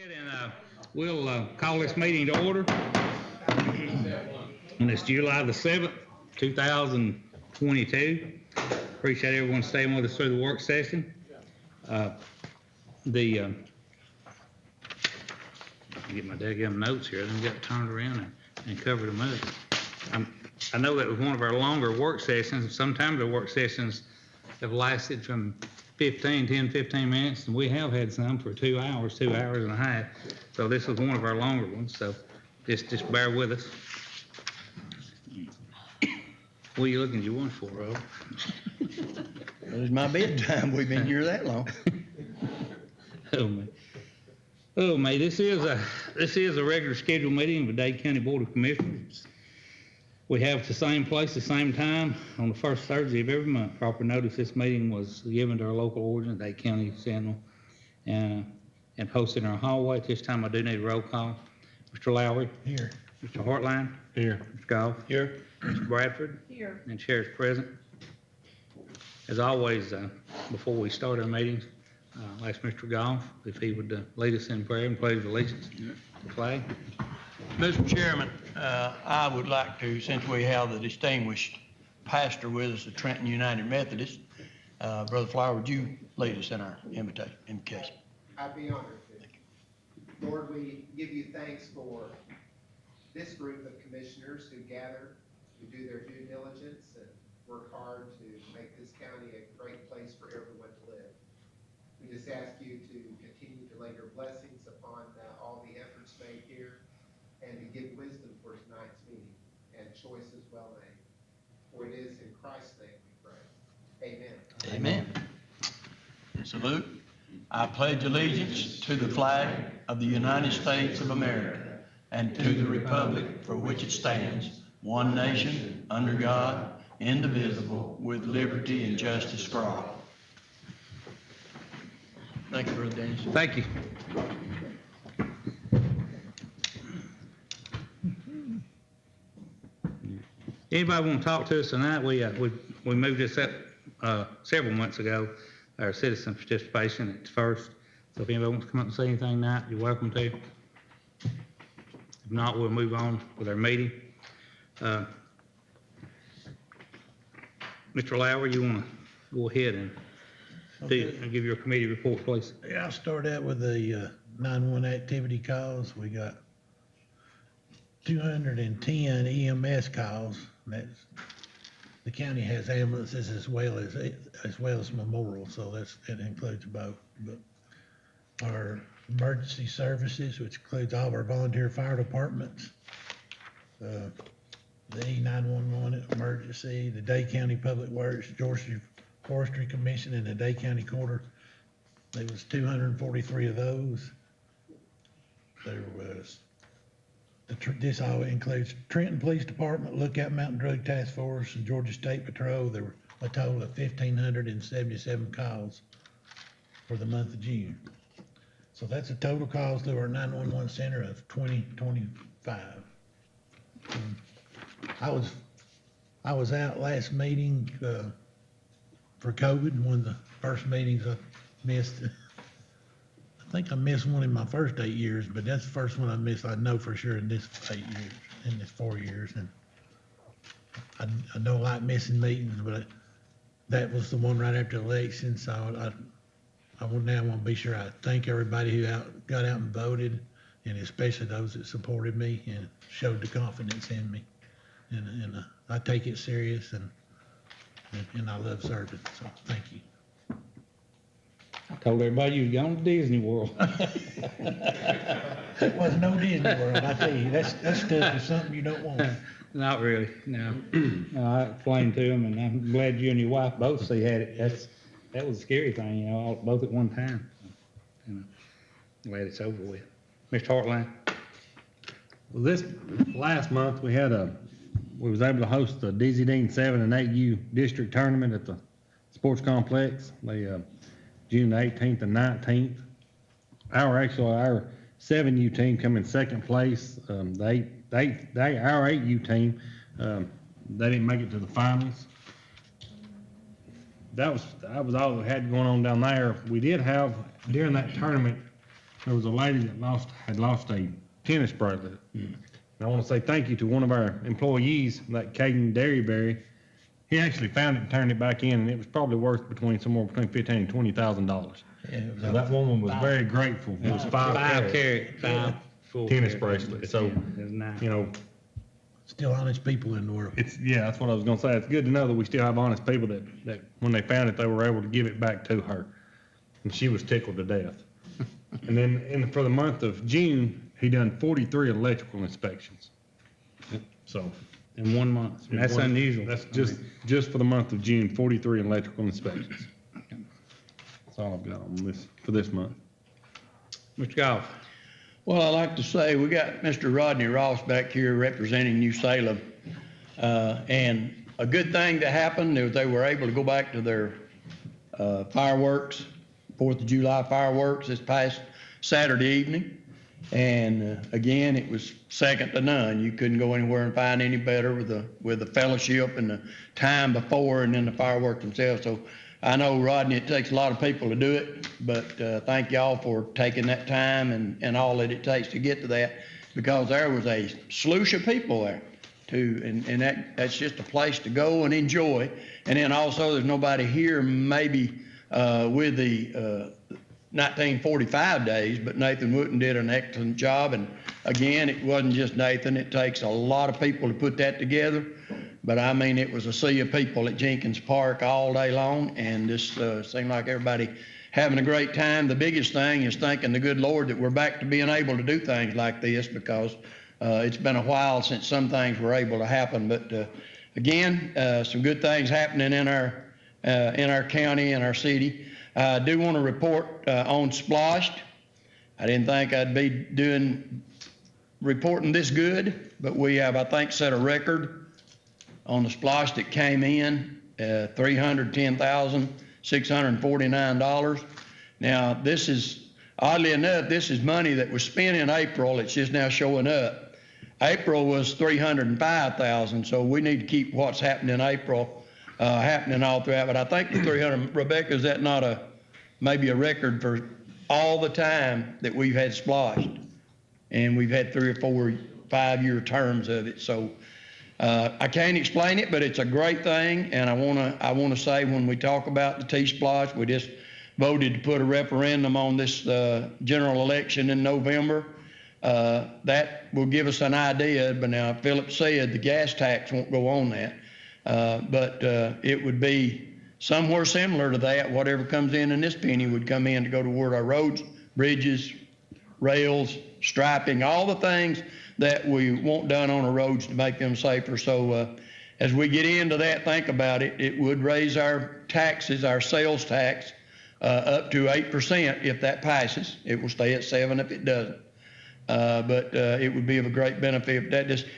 And we'll call this meeting to order. And it's July the 7th, 2022. Appreciate everyone staying with us through the work session. Get my daggum notes here. Then got turned around and covered them up. I know that was one of our longer work sessions. Sometimes the work sessions have lasted from 10, 15 minutes, and we have had some for 2 hours and a half. So this was one of our longer ones, so just bear with us. What are you looking at your watch for, Rob? It's my bedtime. We've been here that long. Oh man, this is a regular scheduled meeting of the Dade County Board of Commissioners. We have at the same place, the same time, on the first Thursday of every month. Proper notice this meeting was given to our local ordinance, Dade County Sentinel, and posted in our hallway. At this time, I do need a roll call. Mr. Lowry? Here. Mr. Hartline? Here. Mr. Goff? Here. Mr. Bradford? Here. And Chair's present. As always, before we start our meetings, I'll ask Mr. Goff if he would lead us in prayer and pledge of allegiance to the flag. Mr. Chairman, I would like to, since we have the distinguished pastor with us at Trenton United Methodist, Brother Flower, would you lead us in our invocation? I'd be honored to. Lord, we give you thanks for this group of commissioners who gather, who do their due diligence and work hard to make this county a great place for everyone to live. We just ask you to continue to lay your blessings upon all the efforts made here and to give wisdom for tonight's meeting and choices well made. For it is in Christ's name we pray. Amen. Amen. Salute. I pledge allegiance to the flag of the United States of America and to the republic for which it stands, one nation, under God, indivisible, with liberty and justice for all. Thank you, Brother Dennis. Thank you. Anybody want to talk to us tonight? We moved this up several months ago, our citizen participation at first. So if anybody wants to come up and say anything tonight, you're welcome to. If not, we'll move on with our meeting. Mr. Lowry, you want to go ahead and give your committee report, please? Yeah, I'll start out with the 911 activity calls. We got 210 EMS calls. That's, the county has ambulances as well as Memorial, so that includes both. But our emergency services, which includes all of our volunteer fire departments, the E911 emergency, the Dade County Public Works, Georgia Forestry Commission, and the Dade County Quarter. There was 243 of those. There was, this all includes Trenton Police Department, Lookout Mountain Drug Task Force, and Georgia State Patrol. There were a total of 1,577 calls for the month of June. So that's a total calls through our 911 center of 2025. I was out last meeting for COVID, one of the first meetings I missed. I think I missed one in my first 8 years, but that's the first one I missed. I know for sure in this 8 years, in this 4 years, and I don't like missing meetings, but that was the one right after the election. So I want to be sure I thank everybody who got out and voted, and especially those that supported me and showed the confidence in me. And I take it serious, and I love serving. So thank you. I told everybody you were going to Disney World. It was no Disney World, I tell you. That stuff is something you don't want. Not really, no. No, I explained to them, and I'm glad you and your wife both had it. That was a scary thing, all, both at one time. And I'm glad it's over with. Mr. Hartline. Well, this last month we was able to host the DZ Dean 7 and 8U district tournament at the sports complex. June 18th and 19th. Our 7U team come in second place. Our 8U team, they didn't make it to the finals. That was all we had going on down there. We did have during that tournament there was a lady that had lost a tennis bracelet. And I want to say thank you to one of our employees, like Caden Derryberry. He actually found it and turned it back in, and it was probably worth somewhere between $15,000 and $20,000. Yeah, it was So that woman was very grateful. It was five full tennis carat. bracelet. So, It's nice. you know, still honest people in the world. that's what I was gonna say. It's good to know that we still have honest people that when they found it, they were able to give it back to her. And she was tickled to death. And then for the month of June, he done 43 electrical inspections. So. In 1 month. That's unusual. That's just for the month of June, 43 electrical inspections. That's all I've got on this, for this month. Mr. Goff. Well, I'd like to say, we got Mr. Rodney Ross back here representing New Salem. And a good thing that happened is they were able to go back to their fireworks, 4th of July fireworks this past Saturday evening. And again, it was second to none. You couldn't go anywhere and find any better with the fellowship and the time before and then the fireworks themselves. So I know, Rodney, it takes a lot of people to do it, but thank y'all for taking that time and all that it takes to get to that, because there was a sluice of people there too, and that's just a place to go and enjoy. And then also, there's nobody here maybe with the 1945 days, but Nathan Wooten did an excellent job. And again, it wasn't just Nathan. It takes a lot of people to put that together. But I mean, it was a sea of people at Jenkins Park all day long, and just seemed like everybody having a great time. The biggest thing is thanking the good Lord that we're back to being able to do things like this, because it's been a while since some things were able to happen. But again, some good things happening in our county and our city. I do want to report on Splashed. I didn't think I'd be reporting this good, but we have, I think, set a record on the Splashed that came in, $310,649. Now, this is, oddly enough, this is money that was spent in April. It's just now showing up. April was $305,000, so we need to keep what's happening in April happening all throughout. But I think the 300, Rebecca, is that not maybe a record for all the time that we've had splashed? And we've had 3 or 4 5-year terms of it. So I can't explain it, but it's a great thing. And I wanna say, when we talk about the T-Splosh, we just voted to put a referendum on this general election in November. That will give us an idea. But now, Philip said the gas tax won't go on that. But it would be somewhere similar to that. Whatever comes in this penny would come in to go toward our roads, bridges, rails, striping, all the things that we want done on our roads to make them safer. So as we get into that, think about it, it would raise our taxes, our sales tax, up to 8% if that passes. It will stay at 7% if it doesn't. But it would be of a great benefit.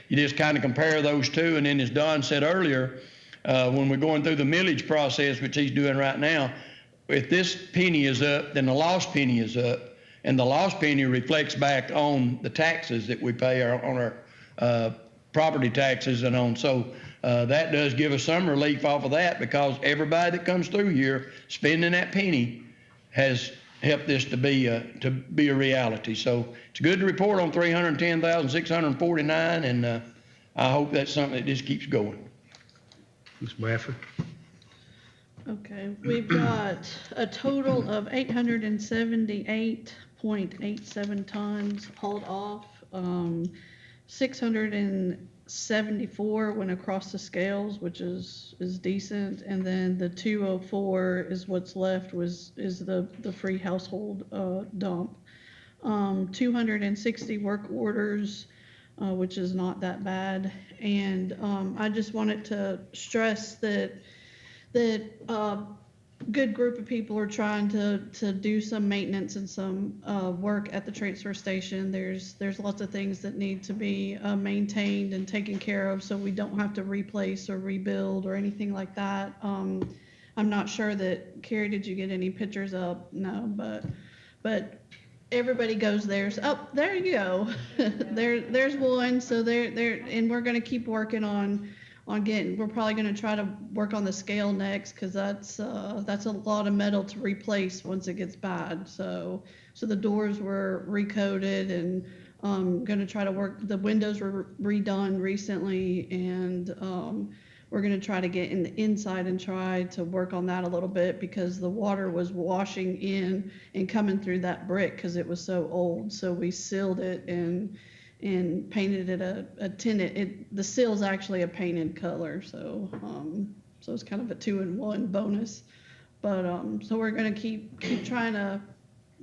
You just kind of compare those two, and then as Don said earlier, when we're going through the millage process, which he's doing right now, if this penny is up, then the lost penny is up, and the lost penny reflects back on the taxes that we pay on our property taxes and on. So that does give us some relief off of that, because everybody that comes through here spending that penny has help this to be a reality. So it's good to report on 310,649, and I hope that's something that just keeps going. Ms. Bradford. Okay, we've got a total of 878.87 tons hauled off. 674 went across the scales, which is decent, and then the 204 is what's left is the free household dump. 260 work orders, which is not that bad. And I just wanted to stress that good group of people are trying to do some maintenance and some work at the transfer station. There's lots of things that need to be maintained and taken care of, so we don't have to replace or rebuild or anything like that. I'm not sure that, Carrie, did you get any pictures up? No, but everybody goes there. So, oh, there you go. There's one. So there, and we're going to keep working on we're probably gonna try to work on the scale next, cause that's a lot of metal to replace once it gets bad. So the doors were recoated and, gonna try to work, the windows were redone recently, and, we're gonna try to get in the inside and try to work on that a little bit, because the water was washing in and coming through that brick because it was so old. So we sealed it and painted it a tinted. The seal's actually a painted color, so it's kind of a 2-in-1 bonus. But so we're gonna keep trying to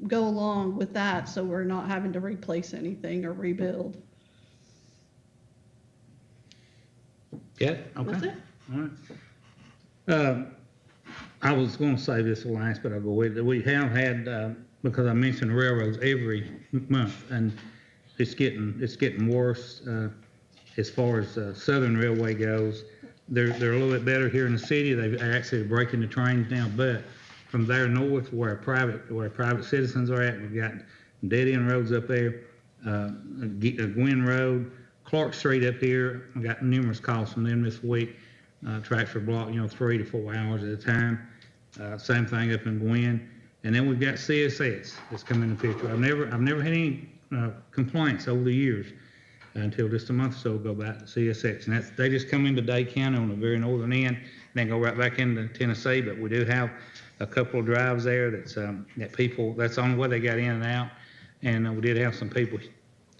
go along with that, so we're not having to replace anything or rebuild. Yeah, okay. That's it. All right. I was gonna say this last, but I'll go with it. We have had, because I mentioned railroads every month, and it's getting worse, as far as, Southern Railway goes. They're a little bit better here in the city. They're actually breaking the trains now, but from there north, where private citizens are at, we've got dead end roads up there, Gwynn Road, Clark Street up here. I got numerous calls from them this week. Tracks are blocked, 3 to 4 hours at a time. Same thing up in Gwynn. And then we've got CSX that's come in the picture. I've never had any complaints over the years until just a month or so ago about the CSX. And they just come into Dade County on the very northern end, and then go right back into Tennessee. But we do have a couple of drives there that's that's the only way they got in and out. And we did have some people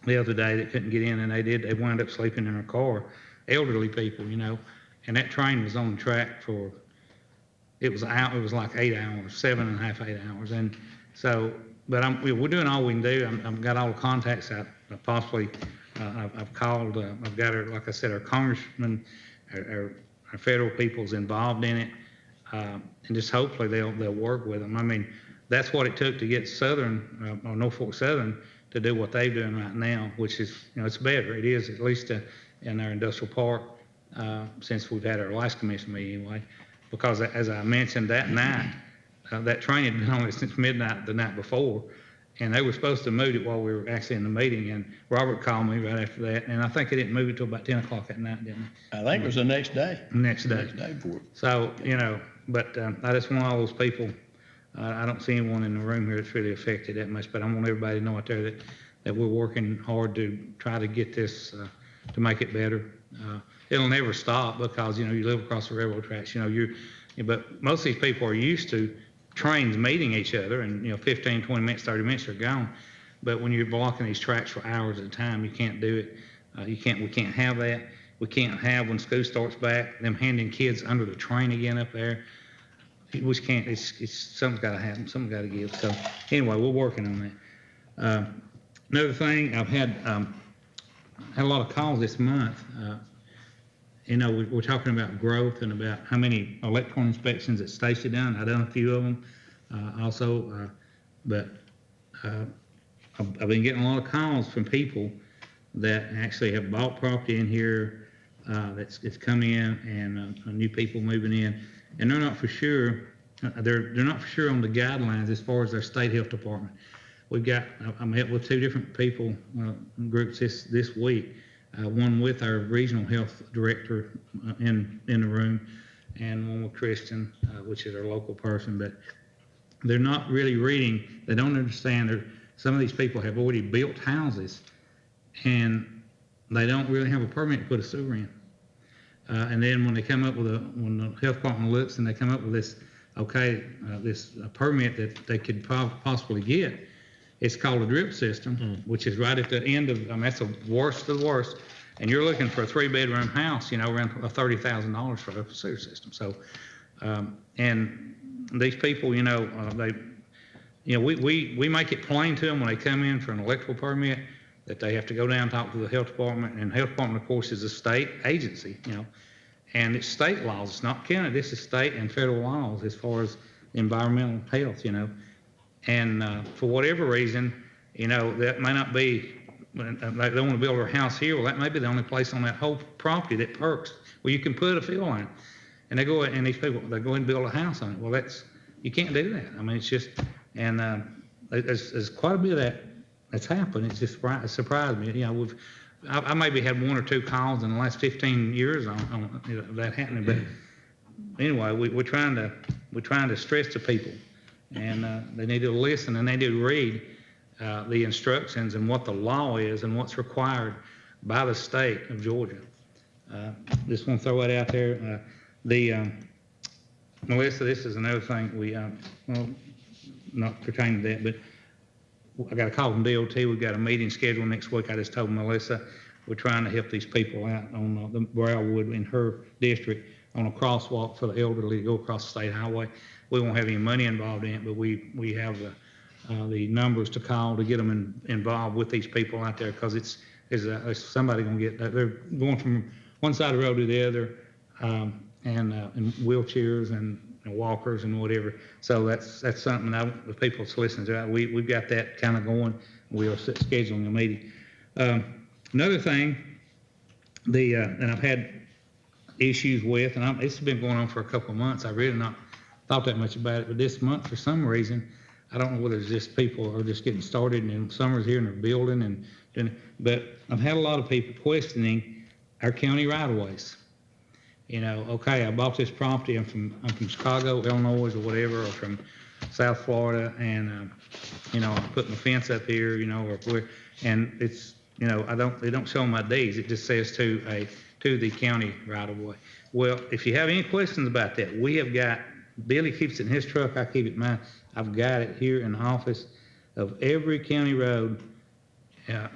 the other day that couldn't get in, and they wound up sleeping in their car, elderly people, and that train was on the track it was like 8 hours, 7.5, 8 hours. And so, but we're doing all we can do. I've got all the contacts out, possibly, I've called, I've got like I said, our congressman, our federal people's involved in it, and just hopefully they'll work with them. I mean, that's what it took to get Southern, or Norfolk Southern, to do what they're doing right now, which is, it's better. It is, at least in our industrial park, since we've had our last commission meeting anyway, because as I mentioned that night, that train had been on it since midnight the night before, and they were supposed to move it while we were actually in the meeting, and Robert called me right after that, and I think they didn't move it till about 10 o'clock at night, didn't they? I think it was the next day. Next day. Next day for it. So, but I just want all those people, I don't see anyone in the room here that's really affected that much, but I want everybody to know out there that we're working hard to try to get this, to make it better. It'll never stop because, you live across the railroad tracks, but most of these people are used to trains meeting each other, and, 15, 20 minutes, 30 minutes, they're gone. But when you're blocking these tracks for hours at a time, you can't do it. We can't have that. We can't have, when school starts back, them handing kids under the train again up there. We can't, something's got to happen, something's got to give. So anyway, we're working on that. Another thing, I've had a lot of calls this month. We're talking about growth and about how many electronic inspections that Stacy done. I've done a few of them also, but I've been getting a lot of calls from people that actually have bought property in here that's come in, and new people moving in, and they're not for sure. They're not for sure on the guidelines as far as their state health department. I met with 2 different people groups this week. One with our regional health director in the room, and one with Christian, which is our local person. But they're not really reading. They don't understand. Some of these people have already built houses, and they don't really have a permit to put a sewer in. And then when they come up with when the health department looks and they come up with this, this permit that they could possibly get, it's called a drip system, which is right at the end of, that's the worst of the worst. And you're looking for a 3-bedroom house, around $30,000 for a sewer system. So, and these people, we make it plain to them when they come in for an electrical permit that they have to go down and talk to the health department. And the health department, of course, is a state agency, and it's state laws. It's not county. This is state and federal laws as far as environmental health, And for whatever reason, that may not be, they want to build a house here. Well, that may be the only place on that whole property that perks where you can put a field line. And they go, and these people, they go and build a house on it. Well, you can't do that. I mean, it's just, and there's quite a bit of that that's happened. It's just surprised me. I maybe had 1 or 2 calls in the last 15 years on that happening, but anyway, we're trying to stress to people, and they need to listen and they need to read the instructions and what the law is and what's required by the state of Georgia. Just want to throw that out there. Melissa, this is another thing well, not pertaining to that, but I got a call from DOT. We've got a meeting scheduled next week. I just told Melissa we're trying to help these people out on the Briarwood in her district on a crosswalk for the elderly to go across the state highway. We won't have any money involved in it, but we have the numbers to call to get them involved with these people out there, because it's somebody gonna get, they're going from one side of the road to the other, and wheelchairs and walkers and whatever. So that's something that the people that's listening to. We've got that kind of going. We are scheduling a meeting. Another thing, and I've had issues with, and it's been going on for a couple of months. I really not thought that much about it, but this month for some reason, I don't know whether it's just people are just getting started and summer's here and they're building but I've had a lot of people questioning our county right-of-ways. Okay, I bought this property. I'm from Chicago, Illinois, or whatever, or from South Florida, and I'm putting my fence up here, or where, and it's, they don't show my deeds. It just says to the county right-of-way. Well, if you have any questions about that, we have got, Billy keeps it in his truck, I keep it in mine. I've got it here in the office of every county road,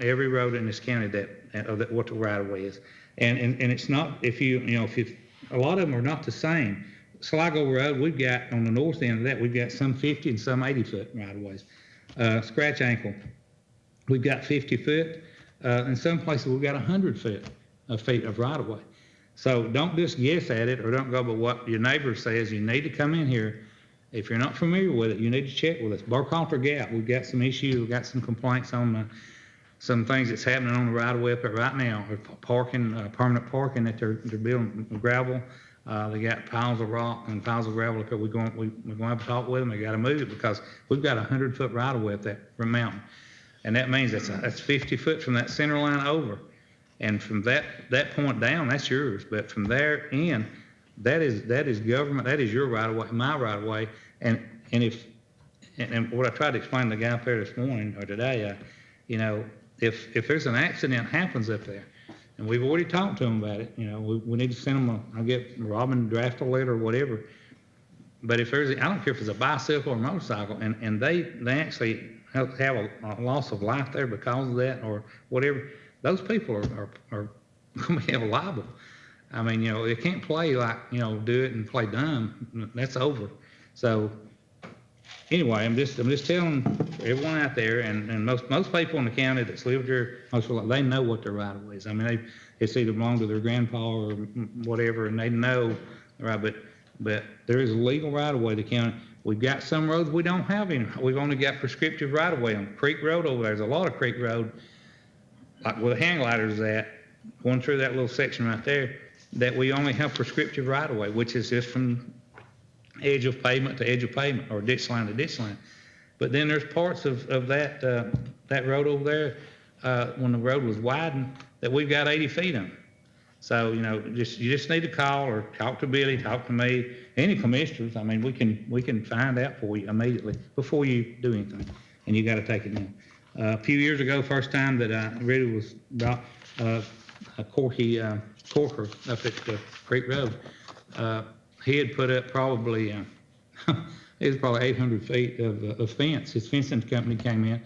every road in this county that what the right-of-way is. And it's not, if a lot of them are not the same. Sligo Road, we've got, on the north end of that, we've got some 50 and some 80 foot right-of-ways. Scratch Ankle, we've got 50 foot. In some places, we've got 100 feet of right-of-way. So don't just guess at it, or don't go by what your neighbor says. You need to come in here. If you're not familiar with it, you need to check with us. Burkhalter Gap, we've got some issues. We've got some complaints on some things that's happening on the right-of-way up there right now. Parking, permanent parking that they're building gravel. They got piles of rock and piles of gravel up there. We're going to have to talk with them. They got to move it, because we've got 100 foot right-of-way up that mountain. And that means that's 50 foot from that center line over. And from that point down, that's yours. But from there in, that is government, that is your right of way, my right of way. And what I tried to explain to the guy up there this morning or today, if there's an accident happens up there, and we've already talked to them about it, we need to send them I'll get Robin draft a letter or whatever. But if I don't care if it's a bicycle or a motorcycle, and they actually have a loss of life there because of that or whatever, those people are going to be held liable. I mean, they can't play like, do it and play dumb. That's over. So anyway, I'm just telling everyone out there, and most people in the county that's lived here, they know what their right of way is. I mean, it's either belonged to their grandpa or whatever, and they know, right? But there is a legal right of way to the county. We've got some roads we don't have any. We've only got prescriptive right of way on Creek Road over there. There's a lot of Creek Road, like where the hang gliders is at, going through that little section right there, that we only have prescriptive right of way, which is just from edge of pavement to edge of pavement, or ditch line to ditch line. But then there's parts of that road over there, when the road was widened, that we've got 80 feet on. So, you just need to call or talk to Billy, talk to me, any commissioners. I mean, we can find out for you immediately before you do anything, and you got to take it down. A few years ago, first time that I really was about a Corker up at the Creek Road, he had put up probably, it was probably 800 feet of fence. His fencing company came in,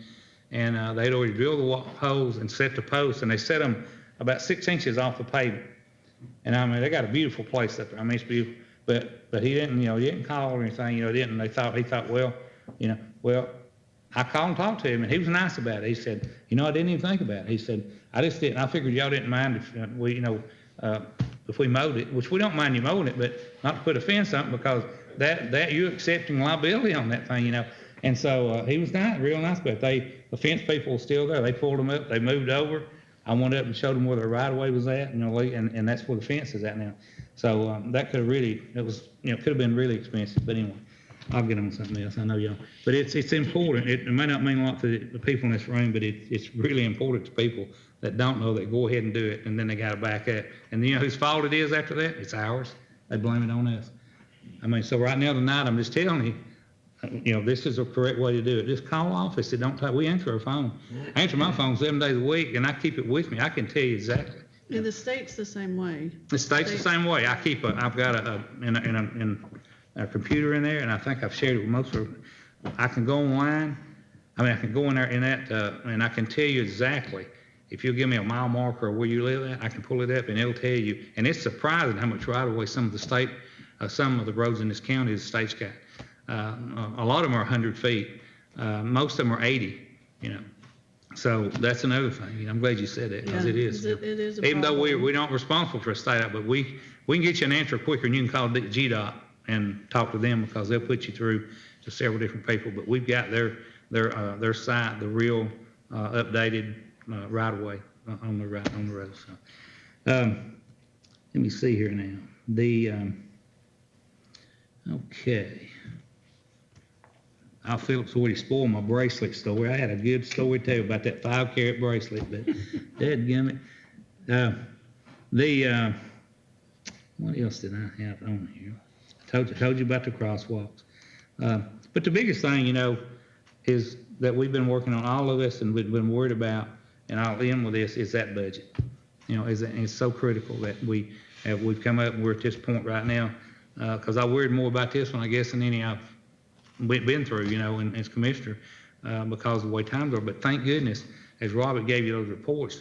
and they'd already drilled the holes and set the posts, and they set them about 6 inches off the pavement. And I mean, they got a beautiful place up there. I mean, it's beautiful. But he didn't, he didn't call or anything, didn't. He thought, well, I called and talked to him, and he was nice about it. He said, I didn't even think about it. He said, I just didn't. I figured y'all didn't mind if we mowed it, which we don't mind you mowing it, but not to put a fence on it, because that you're accepting liability on that thing, And so he was real nice about it. The fence people were still there. They pulled them up. They moved over. I went up and showed them where the right of way was at, and that's where the fence is at now. So that could have really, could have been really expensive. But anyway, I'll get on something else, I know y'all. But it's important. It may not mean a lot to the people in this room, but it's really important to people that don't know that go ahead and do it, and then they gotta back up. And you know whose fault it is after that? It's ours. They blame it on us. I mean, so right now tonight, I'm just telling you, this is the correct way to do it. Just call office. We answer our phone. I answer my phone 7 days a week, and I keep it with me. I can tell you exactly. And the state's the same way. The state's the same way. I've got a computer in there, and I think I've shared it with most of them. I can go online. I can go in there and I can tell you exactly. If you'll give me a mile marker of where you live at, I can pull it up and it'll tell you. And it's surprising how much right of way some of the roads in this county the state's got. A lot of them are 100 feet. Most of them are 80, So that's another thing. I'm glad you said that, because it is. It is a Even though problem. we're not responsible for a state out, but we can get you an answer quicker, and you can call GDOT and talk to them, because they'll put you through to several different people. But we've got their site, the real updated right of way on the road. So let me see here now. Okay. Al Phillips already spoiled my bracelet story. I had a good story too about that 5-carat bracelet, but dadgummit. What else did I have on here? I told you about the crosswalks. But the biggest thing, is that we've been working on, all of us, and we've been worried about, and I'll end with this, is that budget. It's so critical that we've come up, and we're at this point right now, because I worried more about this one, I guess, than any I've been through, and as commissioner, because of the way times are. But thank goodness, as Robert gave you those reports,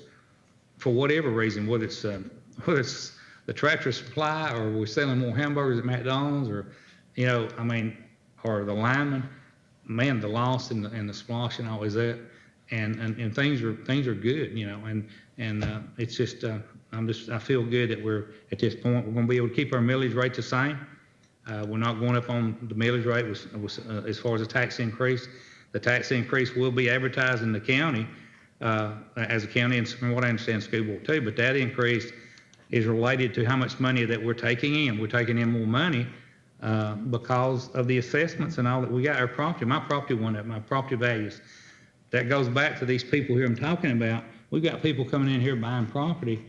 for whatever reason, whether it's the Tractor Supply, or we're selling more hamburgers at McDonald's, or or the linemen, man, the loss and the splosh and all is that, and things are good, and it's just I feel good that we're at this point. We're going to be able to keep our millage rate the same. We're not going up on the millage rate as far as the tax increase. The tax increase will be advertised in the county as a county, and from what I understand, school board too. But that increase is related to how much money that we're taking in. We're taking in more money because of the assessments and all that we got. Our property, my property went up, my property values. That goes back to these people here I'm talking about. We've got people coming in here buying property,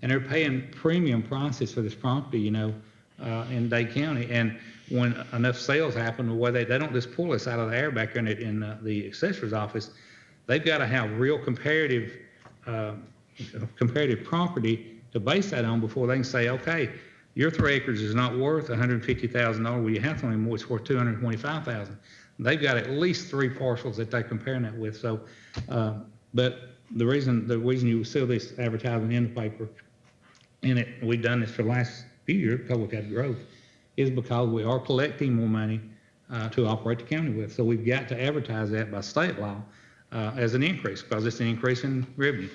and they're paying premium prices for this property, in Dade County. And when enough sales happen, where they don't just pull us out of the air back in the assessor's office, they've got to have real comparative property to base that on before they can say, okay, your 3 acres is not worth $150,000. Well, you have to anymore. It's worth $225,000. They've got at least 3 parcels that they're comparing that with. So, but the reason you see this advertising in the paper, and we've done this for the last few years, public had growth, is because we are collecting more money to operate the county with. So we've got to advertise that by state law as an increase, because it's an increase in revenue.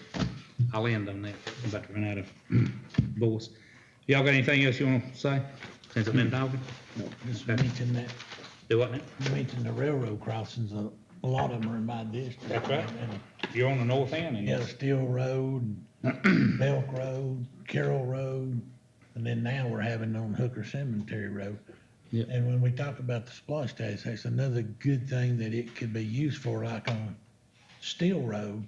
I'll end on that. I'm about to run out of voice. Y'all got anything else you want to say since I've been talking? No, just mention that. Do what now? You mentioned the railroad crossings. A lot of them are in my district. That's right. And, You're on the north end. yeah, Steel Road, Belk Road, Carroll Road, and then now we're having on Hooker Cemetery Road. Yep. And when we talk about the splash tax, that's another good thing that it could be used for, like on Steel Road.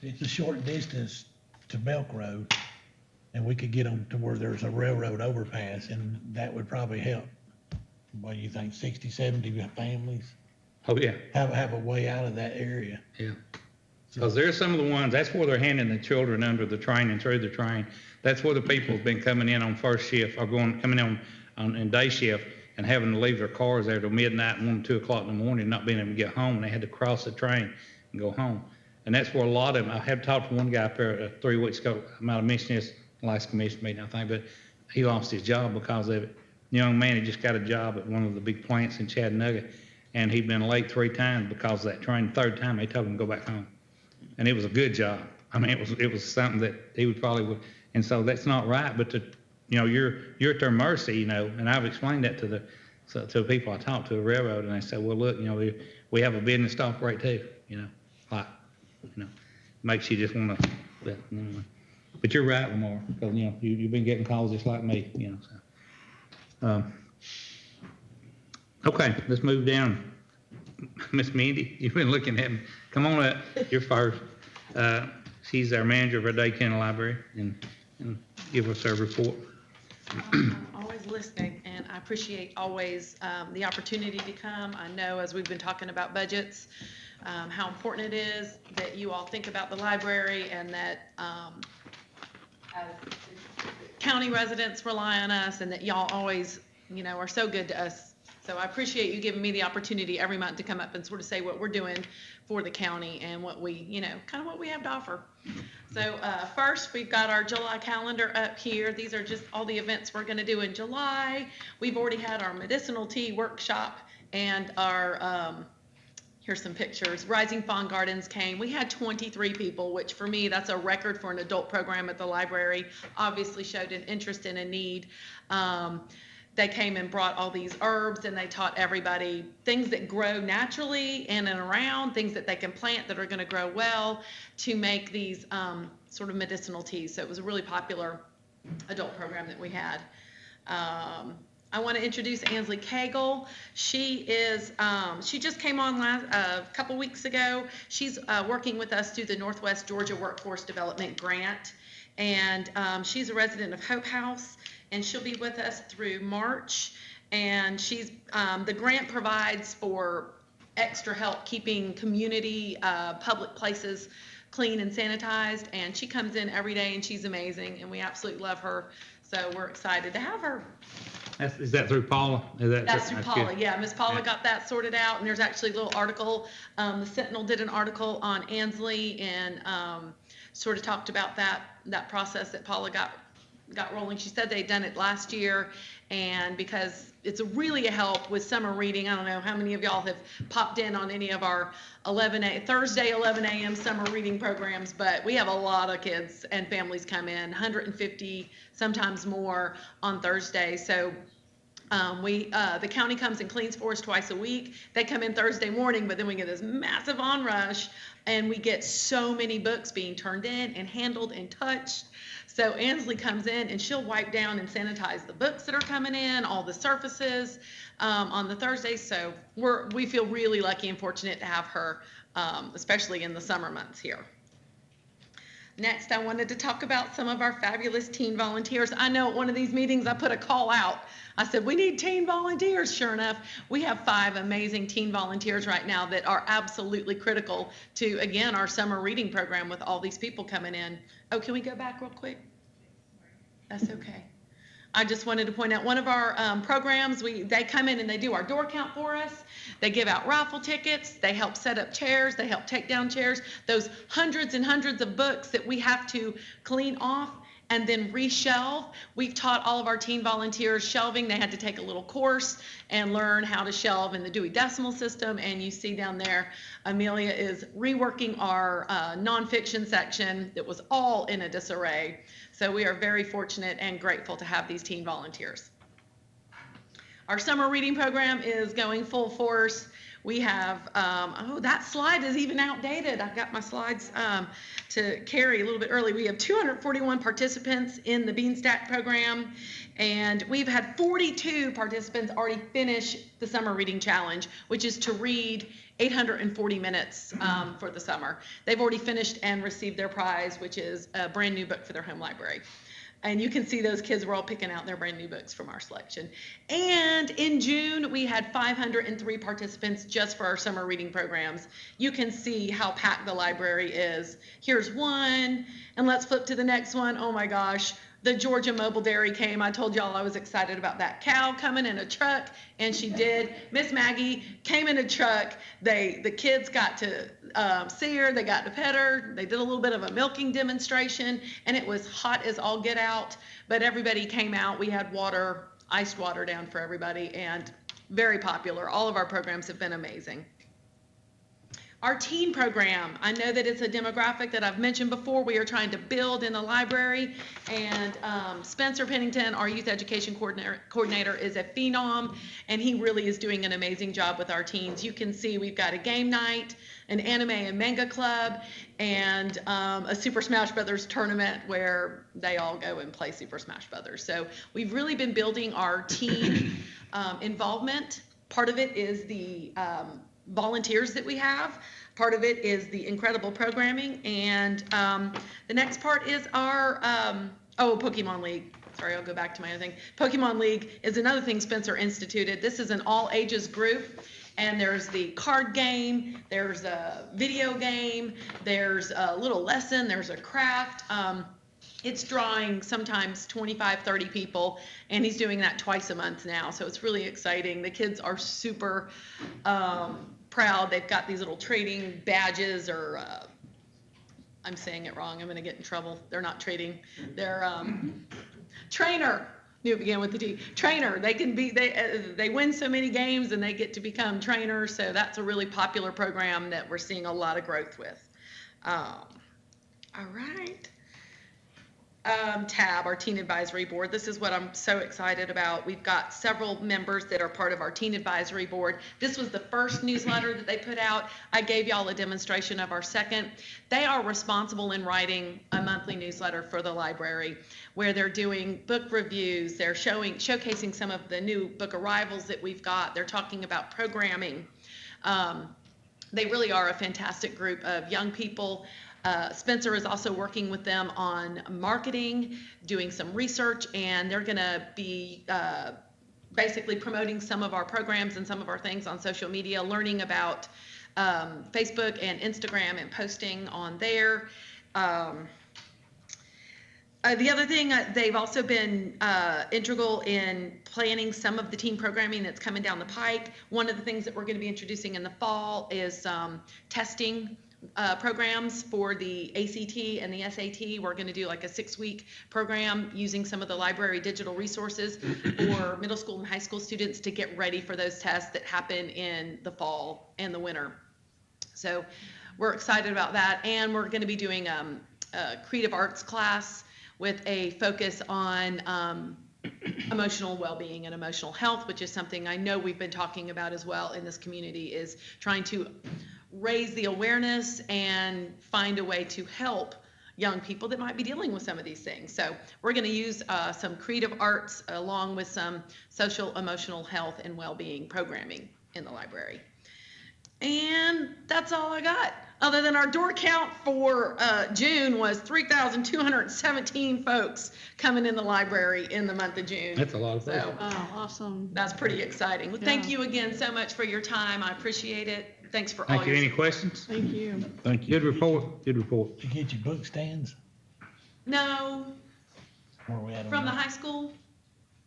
It's a short distance to Belk Road, and we could get them to where there's a railroad overpass, and that would probably help. What do you think, 60, 70 families Oh, yeah. have a way out of that area? Yeah. Because there's some of the ones, that's where they're handing the children under the train and through the train. That's where the people have been coming in on first shift, or coming in day shift, and having to leave their cars there till midnight, 1, 2 o'clock in the morning, not being able to get home, and they had to cross the train and go home. And that's where a lot of them, I had talked to one guy up there 3 weeks ago, I might have mentioned this last commission meeting, I think, but he lost his job because of it. Young man, he just got a job at one of the big plants in Chattanooga, and he'd been late 3 times because of that train. The 3rd time, they told him to go back home. And it was a good job. I mean, it was something that he would probably, and so that's not right, but you're at their mercy, and I've explained that to the people I talked to, the railroad, and they said, well, look, we have a business to operate too, makes you just want to, but you're right, Lamar, because, you've been getting calls just like me, so. Okay, let's move down. Miss Mindy, you've been looking at me. Come on up, you're first. She's our manager of our Dade County Library, and give us our report. I'm always listening, and I appreciate always the opportunity to come. I know as we've been talking about budgets, how important it is that you all think about the library and that as county residents rely on us and that y'all always, are so good to us. So I appreciate you giving me the opportunity every month to come up and sort of say what we're doing for the county and what we, kind of what we have to offer. So first, we've got our July calendar up here. These are just all the events we're going to do in July. We've already had our medicinal tea workshop and our, here's some pictures. Rising Fawn Gardens came. We had 23 people, which for me, that's a record for an adult program at the library. Obviously showed an interest and a need. They came and brought all these herbs, and they taught everybody things that grow naturally in and around, things that they can plant that are going to grow well to make these sort of medicinal teas. So it was a really popular adult program that we had. I want to introduce Ansley Cagle. She just came on a couple weeks ago. She's working with us through the Northwest Georgia Workforce Development Grant, and she's a resident of Hope House. And she'll be with us through March. And she's the grant provides for extra help keeping community public places clean and sanitized. And she comes in every day, and she's amazing, and we absolutely love her. So we're excited to have her. Is that through Paula? That's through Paula, good. yeah. Miss Paula got that sorted out, and there's actually a little article. The Sentinel did an article on Ansley and sort of talked about that process that Paula got rolling. She said they'd done it last year, and because it's really a help with summer reading. I don't know how many of y'all have popped in on any of our Thursday 11 a.m. summer reading programs, but we have a lot of kids and families come in, 150, sometimes more on Thursday. So the county comes and cleans for us twice a week. They come in Thursday morning, but then we get this massive onrush, and we get so many books being turned in and handled and touched. So Ansley comes in, and she'll wipe down and sanitize the books that are coming in, all the surfaces on the Thursdays. So we feel really lucky and fortunate to have her, especially in the summer months here. Next, I wanted to talk about some of our fabulous teen volunteers. I know at one of these meetings I put a call out. I said, we need teen volunteers. Sure enough, we have 5 amazing teen volunteers right now that are absolutely critical to, again, our summer reading program with all these people coming in. Oh, can we go back real quick? That's okay. I just wanted to point out one of our programs, they come in and they do our door count for us. They give out raffle tickets. They help set up chairs. They help take down chairs. Those hundreds and hundreds of books that we have to clean off and then reshelve. We've taught all of our teen volunteers shelving. They had to take a little course and learn how to shelve in the Dewey Decimal System. And you see down there, Amelia is reworking our nonfiction section that was all in a disarray. So we are very fortunate and grateful to have these teen volunteers. Our summer reading program is going full force. We have, that slide is even outdated. I've got my slides to carry a little bit early. We have 241 participants in the Bean Stack program, and we've had 42 participants already finish the summer reading challenge, which is to read 840 minutes for the summer. They've already finished and received their prize, which is a brand new book for their home library. And you can see those kids were all picking out their brand new books from our selection. And in June, we had 503 participants just for our summer reading programs. You can see how packed the library is. Here's one, and let's flip to the next one. Oh my gosh, the Georgia Mobile Dairy came. I told y'all I was excited about that cow coming in a truck, and she did. Miss Maggie came in a truck. The kids got to see her. They got to pet her. They did a little bit of a milking demonstration, and it was hot as all get out, but everybody came out. We had water, iced water down for everybody, and very popular. All of our programs have been amazing. Our teen program, I know that it's a demographic that I've mentioned before. We are trying to build in the library, and Spencer Pennington, our youth education coordinator, is a phenom, and he really is doing an amazing job with our teens. You can see we've got a game night, an anime and manga club, and a Super Smash Brothers tournament where they all go and play Super Smash Brothers. So we've really been building our teen involvement Part of it is the volunteers that we have. Part of it is the incredible programming. And the next part is our, Pokemon League. Sorry, I'll go back to my other thing. Pokemon League is another thing Spencer instituted. This is an all ages group. And there's the card game, there's a video game, there's a little lesson, there's a craft. It's drawing sometimes 25, 30 people, and he's doing that twice a month now. So it's really exciting. The kids are super proud. They've got these little trading badges, or I'm saying it wrong. I'm going to get in trouble. They're not trading. They're trainer. Knew it began with the T. Trainer. They can be. They win so many games, and they get to become trainers. So that's a really popular program that we're seeing a lot of growth with. All right. TAB, our Teen Advisory Board. This is what I'm so excited about. We've got several members that are part of our Teen Advisory Board. This was the first newsletter that they put out. I gave y'all a demonstration of our second. They are responsible in writing a monthly newsletter for the library where they're doing book reviews. They're showcasing some of the new book arrivals that we've got. They're talking about programming. They really are a fantastic group of young people. Spencer is also working with them on marketing, doing some research, and they're going to be basically promoting some of our programs and some of our things on social media, learning about Facebook and Instagram and posting on there. The other thing, they've also been integral in planning some of the team programming that's coming down the pike. One of the things that we're going to be introducing in the fall is testing programs for the ACT and the SAT. We're going to do like a 6-week program using some of the library digital resources for middle school and high school students to get ready for those tests that happen in the fall and the winter. So we're excited about that. And we're going to be doing a creative arts class with a focus on emotional well-being and emotional health, which is something I know we've been talking about as well in this community, is trying to raise the awareness and find a way to help young people that might be dealing with some of these things. So we're going to use some creative arts along with some social, emotional health and well-being programming in the library. And that's all I got. Other than our door count for June was 3,217 folks coming in the library in the month of June. That's a lot of folks. So Oh, awesome. that's pretty exciting. Well, thank you again so much for your time. I appreciate it. Thanks for all Thank you. your Any support. questions? Thank you. Thank you. Good report. Good report. Did you get your book stands? No, Where we at on from the that? high school?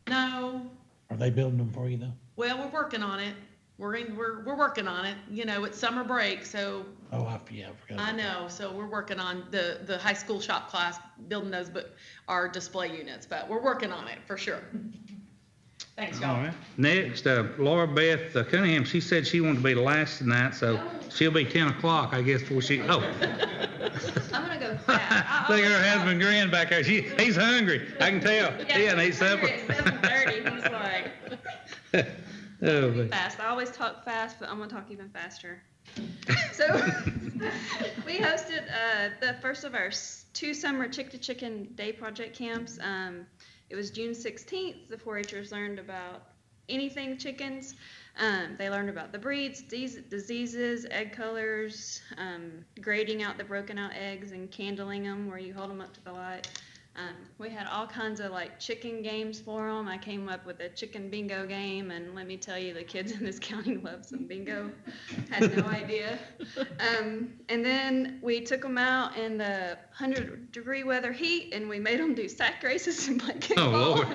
No. Are they building them for you though? Well, we're working on it. We're working on it. You know, it's summer break, so Oh, I forgot. I know. So we're working on the high school shop class, building those, but our display units. But we're working on it for sure. Thanks, y'all. All right. Next, Laura Beth Cunningham, she said she wanted to be the last tonight, so she'll be 10 o'clock, I guess, before she, I'm gonna go fast. look at her husband grin back there. He's hungry. I can tell. He hasn't eaten supper. At 7:30, he's like, Oh, but- fast. I always talk fast, but I'm gonna talk even faster. So we hosted the first of our 2 summer Chick to Chicken Day Project camps. It was June 16th. The 4-Hers learned about anything chickens. They learned about the breeds, diseases, egg colors, grading out the broken out eggs and candling them where you hold them up to the light. We had all kinds of like chicken games for them. I came up with a chicken bingo game, and let me tell you, the kids in this county love some bingo. Had no idea. And then we took them out in the 100-degree weather heat, and we made them do sack races and play kickball. Oh, Lord.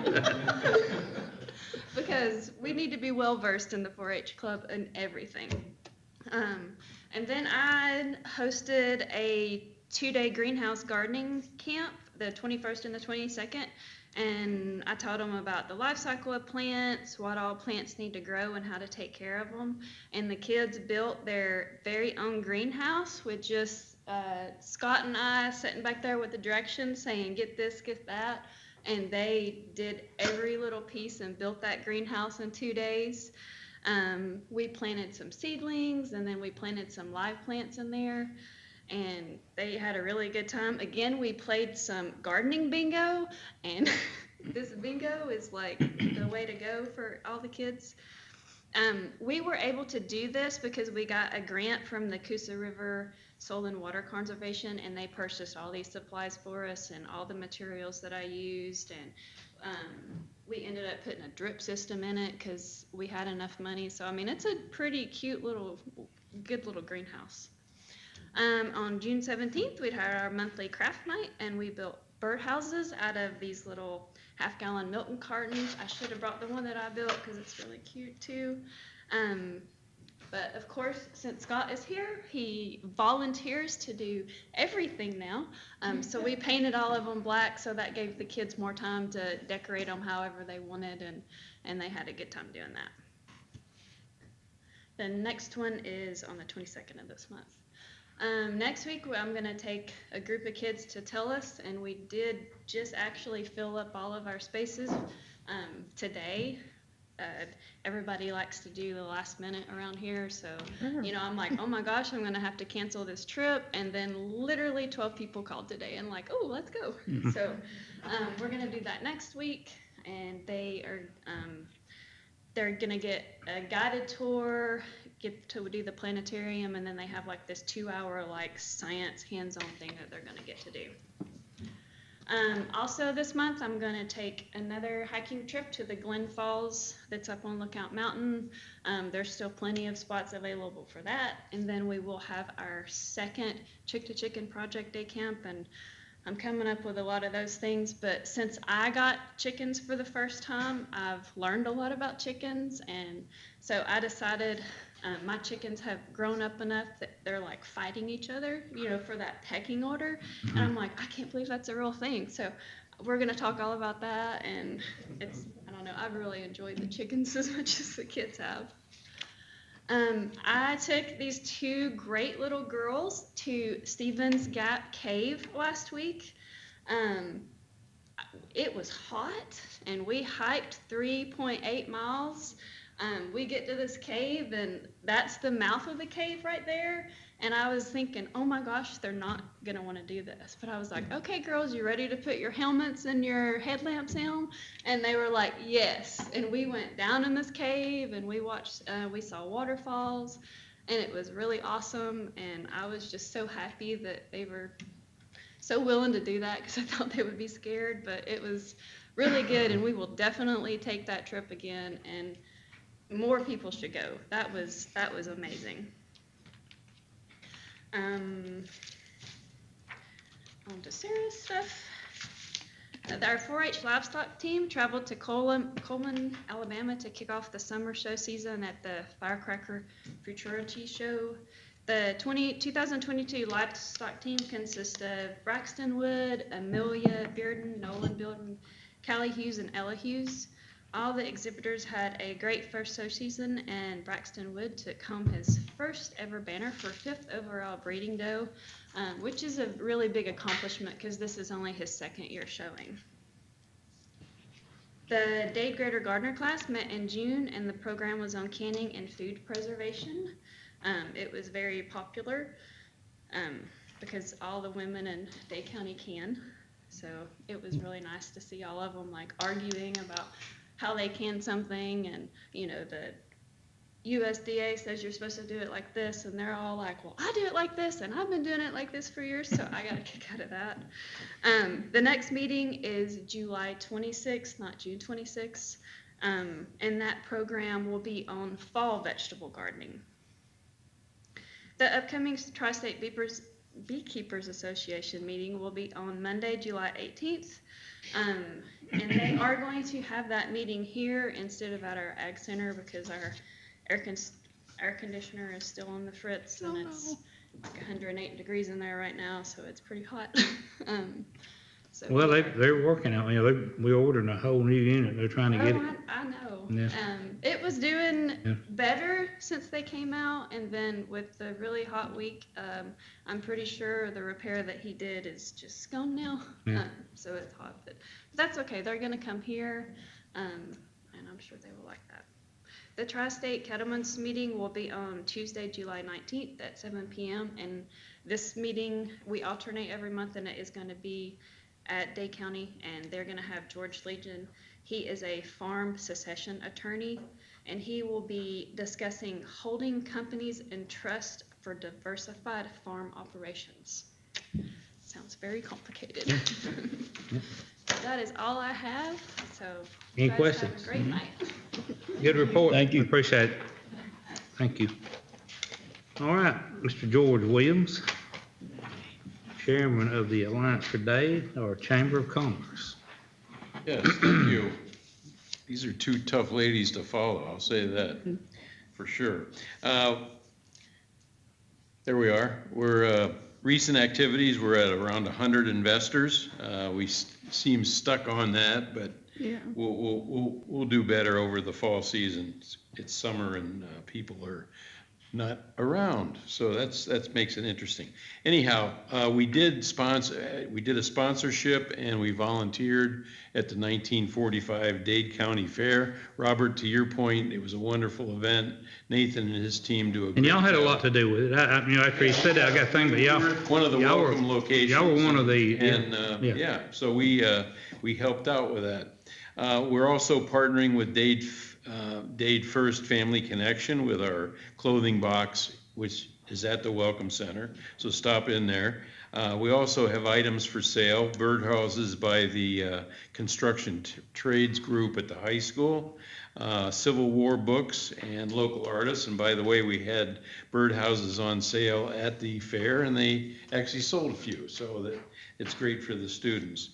Because we need to be well versed in the 4-H club and everything. And then I hosted a 2-day greenhouse gardening camp, the 21st and the 22nd, and I taught them about the life cycle of plants, what all plants need to grow, and how to take care of them. And the kids built their very own greenhouse with just Scott and I sitting back there with the directions saying, get this, get that. And they did every little piece and built that greenhouse in 2 days. We planted some seedlings, and then we planted some live plants in there. And they had a really good time. Again, we played some gardening bingo, and this bingo is like the way to go for all the kids. We were able to do this because we got a grant from the Coosa River Soil and Water Conservation, and they purchased all these supplies for us and all the materials that I used, and we ended up putting a drip system in it because we had enough money. So I mean, it's a pretty cute little, good little greenhouse. On June 17th, we had our monthly craft night, and we built birdhouses out of these little half-gallon Milton cartons. I should have brought the one that I built because it's really cute too. But of course, since Scott is here, he volunteers to do everything now. So we painted all of them black, so that gave the kids more time to decorate them however they wanted, and they had a good time doing that. The next one is on the 22nd of this month. Next week, I'm going to take a group of kids to Tellus, and we did just actually fill up all of our spaces today. Everybody likes to do the last minute around here, so I'm like, oh my gosh, I'm going to have to cancel this trip, and then literally 12 people called today and like, oh, let's go. So we're going to do that next week, and they're going to get a guided tour, get to do the planetarium, and then they have like this 2-hour like science hands-on thing that they're going to get to do. Also this month, I'm going to take another hiking trip to the Glen Falls that's up on Lookout Mountain. There's still plenty of spots available for that. And then we will have our second Chick to Chicken Project Day Camp, and I'm coming up with a lot of those things. But since I got chickens for the first time, I've learned a lot about chickens. And so I decided my chickens have grown up enough that they're like fighting each other, for that pecking order. And I'm like, I can't believe that's a real thing. So we're going to talk all about that. And I don't know, I've really enjoyed the chickens as much as the kids have. I took these 2 great little girls to Stevens Gap Cave last week. It was hot, and we hiked 3.8 miles. We get to this cave, and that's the mouth of the cave right there. And I was thinking, oh my gosh, they're not going to want to do this. But I was like, okay, girls, you ready to put your helmets and your headlamps on? And they were like, yes. And we went down in this cave, and we saw waterfalls, and it was really awesome. And I was just so happy that they were so willing to do that, because I thought they would be scared. But it was really good, and we will definitely take that trip again. And more people should go. That was amazing. On to Sarah's stuff. Our 4-H livestock team traveled to Coleman, Alabama to kick off the summer show season at the Firecracker Futurity Show. The 2022 livestock team consists of Braxton Wood, Amelia Bearden, Nolan Bearden, Callie Hughes, and Ella Hughes. All the exhibitors had a great first show season, and Braxton Wood took home his first ever banner for 5th overall breeding doe, which is a really big accomplishment because this is only his 2nd year showing. The Dade Greater Gardener class met in June, and the program was on canning and food preservation. It was very popular because all the women in Dade County can, so it was really nice to see all of them like arguing about how they can something, and the USDA says you're supposed to do it like this, and they're all like, well, I do it like this, and I've been doing it like this for years, so I got a kick out of that. The next meeting is July 26th, not June 26th, and that program will be on fall vegetable gardening. The upcoming Tri-State Beekeepers Association meeting will be on Monday, July 18th. And they are going to have that meeting here instead of at our Ag Center because our air conditioner is still on the fritz, and it's like 108 degrees in there right now, so it's pretty hot. Well, they're working out. We ordered a whole new unit. They're trying to get it. I know. Yeah. It was doing better since they came out, and then with the really hot week, I'm pretty sure the repair that he did is just gone now. Yeah. So it's hot, but that's okay. They're going to come here, and I'm sure they will like that. The Tri-State Cattlemen's meeting will be on Tuesday, July 19th at 7 p.m. And this meeting, we alternate every month, and it is going to be at Dade County, and they're going to have George Legion. He is a farm secession attorney, and he will be discussing holding companies in trust for diversified farm operations. Sounds very complicated. That is all I have, so Any you guys questions? have a great night. Good report. Thank you. Appreciate it. Thank you. All right, Mr. George Williams, Chairman of the Alliance for Dade, or Chamber of Commerce. Yes, thank you. These are two tough ladies to follow, I'll say that for sure. There we are. We're recent activities, we're at around 100 investors. We seem stuck on that, but Yeah. we'll do better over the fall season. It's summer and people are not around, so that makes it interesting. Anyhow, we did a sponsorship and we volunteered at the 1945 Dade County Fair. Robert, to your point, it was a wonderful event. Nathan and his team do a great And y'all had a job. lot to do with it. After he said that, I got thinking, but y'all. One of the y'all were- welcome locations. Y'all were one of the, And, yeah. yeah, so we helped out with that. We're also partnering with Dade First Family Connection with our clothing box, which is at the Welcome Center, so stop in there. We also have items for sale, birdhouses by the construction trades group at the high school, Civil War books and local artists. And by the way, we had birdhouses on sale at the fair and they actually sold a few, so that it's great for the students.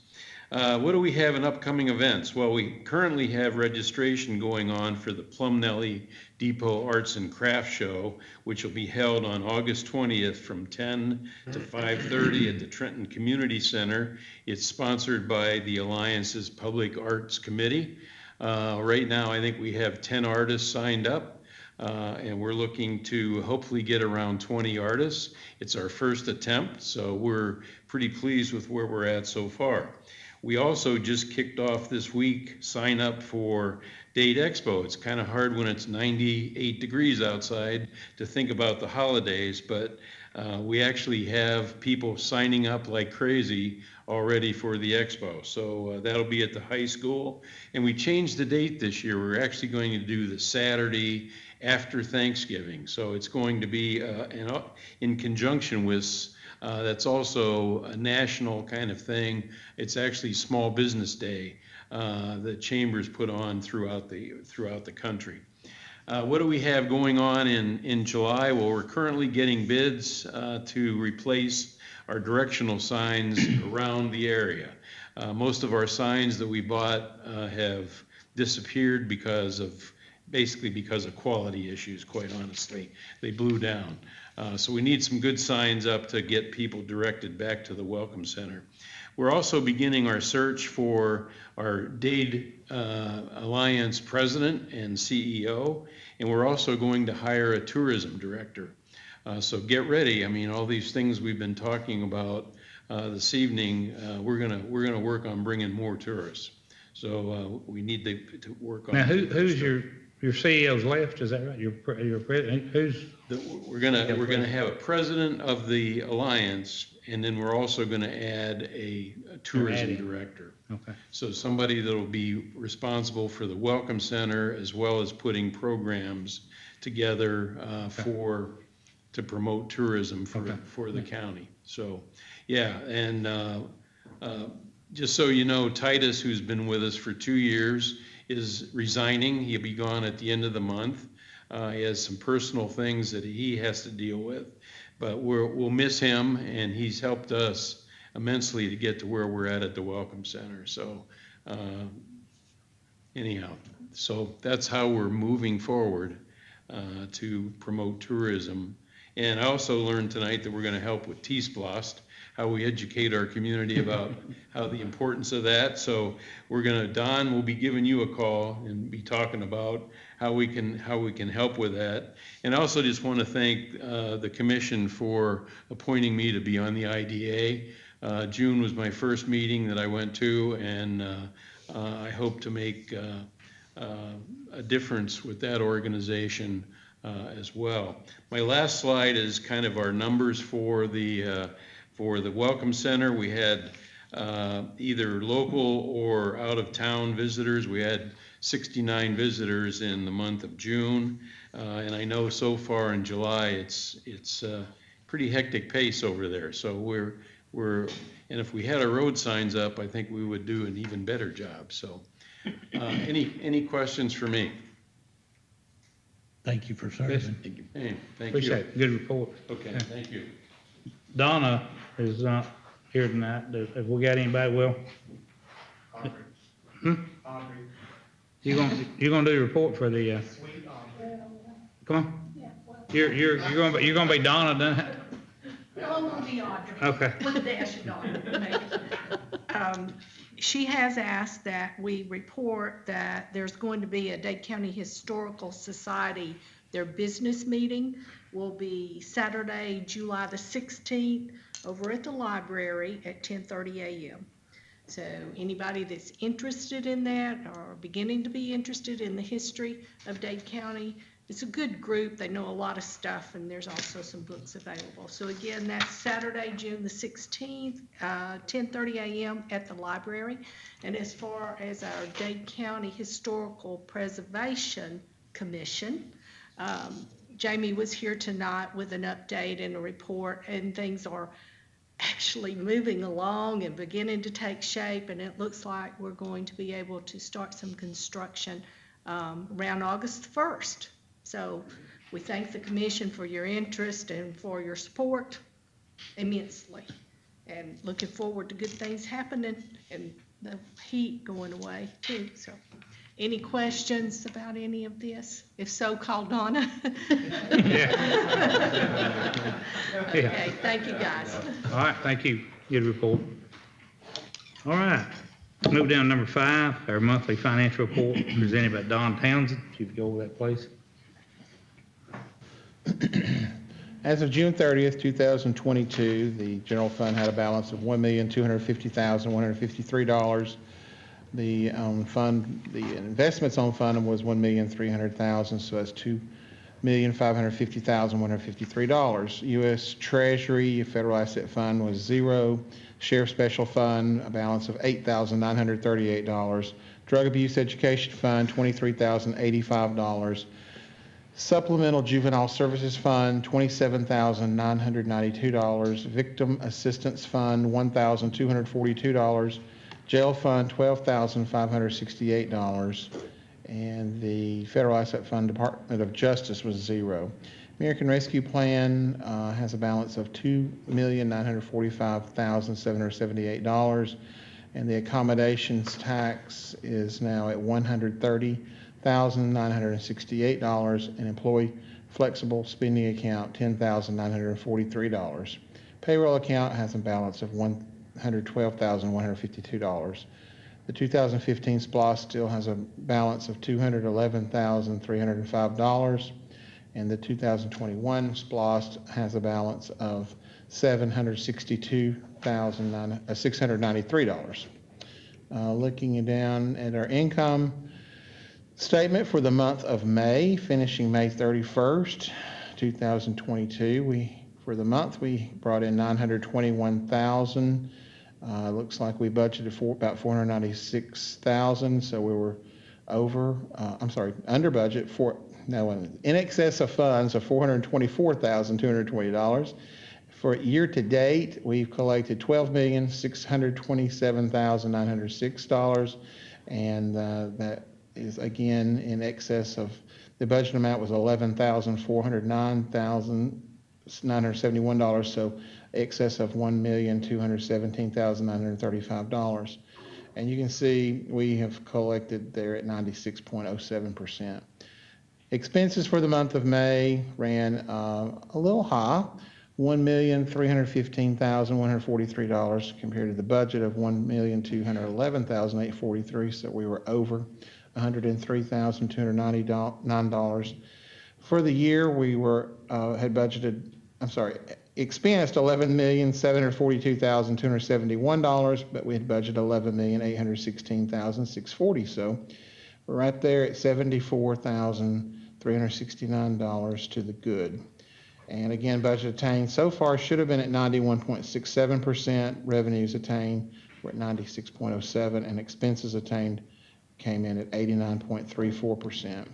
What do we have in upcoming events? Well, we currently have registration going on for the Plum Nelly Depot Arts and Crafts Show, which will be held on August 20th from 10 to 5:30 at the Trenton Community Center. It's sponsored by the Alliance's Public Arts Committee. Right now, I think we have 10 artists signed up, and we're looking to hopefully get around 20 artists. It's our first attempt, so we're pretty pleased with where we're at so far. We also just kicked off this week, sign up for Dade Expo. It's kind of hard when it's 98 degrees outside to think about the holidays, but we actually have people signing up like crazy already for the expo. So that'll be at the high school. And we changed the date this year. We're actually going to do the Saturday after Thanksgiving. So it's going to be in conjunction with that's also a national kind of thing. It's actually Small Business Day that chambers put on throughout the country. What do we have going on in July? Well, we're currently getting bids to replace our directional signs around the area. Most of our signs that we bought have disappeared because of quality issues, quite honestly. They blew down. So we need some good signs up to get people directed back to the Welcome Center. We're also beginning our search for our Dade Alliance president and CEO, and we're also going to hire a tourism director. So get ready. I mean, all these things we've been talking about this evening, we're gonna work on bringing more tourists. So we need to work on. Now, who's your CEO's left? Is that right? Your president? Who's? We're gonna have a president of the alliance, and then we're also gonna add a tourism director. Okay. So somebody that'll be responsible for the Welcome Center as well as putting programs together to promote tourism for the county. So, yeah, and just so you know, Titus, who's been with us for 2 years, is resigning. He'll be gone at the end of the month. He has some personal things that he has to deal with, but we'll miss him, and he's helped us immensely to get to where we're at the Welcome Center. So anyhow, so that's how we're moving forward to promote tourism. And I also learned tonight that we're going to help with T-Splost, how we educate our community about how the importance of that. So Don will be giving you a call and be talking about how we can help with that. And I also just want to thank the commission for appointing me to be on the IDA. June was my first meeting that I went to, and I hope to make a difference with that organization as well. My last slide is kind of our numbers for the Welcome Center. We had either local or out-of-town visitors. We had 69 visitors in the month of June. And I know so far in July, it's pretty hectic pace over there. So and if we had our road signs up, I think we would do an even better job. So any questions for me? Thank you for serving. Thank you. Hey, thank Appreciate you. it. Good report. Okay, thank you. Donna is not here tonight. Have we got anybody? Well, you gonna do the report for the, come on. You're gonna be Donna, then? No, I'm gonna be Audrey. Okay. With a dash of Donna. She has asked that we report that there's going to be a Dade County Historical Society. Their business meeting will be Saturday, July the 16th, over at the library at 10:30 a.m. So anybody that's interested in that or beginning to be interested in the history of Dade County, it's a good group. They know a lot of stuff, and there's also some books available. So again, that's Saturday, June the 16th, 10:30 a.m. at the library. And as far as our Dade County Historical Preservation Commission, Jamie was here tonight with an update and a report, and things are actually moving along and beginning to take shape, and it looks like we're going to be able to start some construction around August 1st. So we thank the commission for your interest and for your support immensely, and looking forward to good things happening and the heat going away too. So any questions about any of this? If so, call Donna. Okay, thank you guys. All right, thank you. Good report. All right, move down to number 5, our monthly financial report presented by Don Townsend. If you could go over that, please. As of June 30th, 2022, the general fund had a balance of $1,250,153. The investments on fund was $1,300,000, so that's $2,550,153. U.S. Treasury Federal Asset Fund was $0. Sheriff Special Fund, a balance of $8,938. Drug Abuse Education Fund, $23,085. Supplemental Juvenile Services Fund, $27,992. Victim Assistance Fund, $1,242. Jail Fund, $12,568. And the Federal Asset Fund, Department of Justice was $0. American Rescue Plan has a balance of $2,945,778. And the accommodations tax is now at $130,968, and employee flexible spending account, $10,943. Payroll account has a balance of $112,152. The 2015 SPLOST still has a balance of $211,305, and the 2021 SPLOST has a balance of $762,693. Looking down at our income statement for the month of May, finishing May 31st, 2022, for the month we brought in $921,000. Looks like we budgeted for about $496,000, so we were under budget in excess of funds of $424,220. For year to date, we've collected $12,627,906, and that is again in excess of the budget amount was $11,409,971, so excess of $1,217,935. And you can see we have collected there at 96.07%. Expenses for the month of May ran a little high, $1,315,143 compared to the budget of $1,211,843, so we were over $103,299. For the year, we had budgeted, expensed $11,742,271, but we had budgeted $11,816,640. So we're right there at $74,369 to the good. And again, budget attained so far should have been at 91.67%. Revenues attained, we're at 96.07%, and expenses attained came in at 89.34%.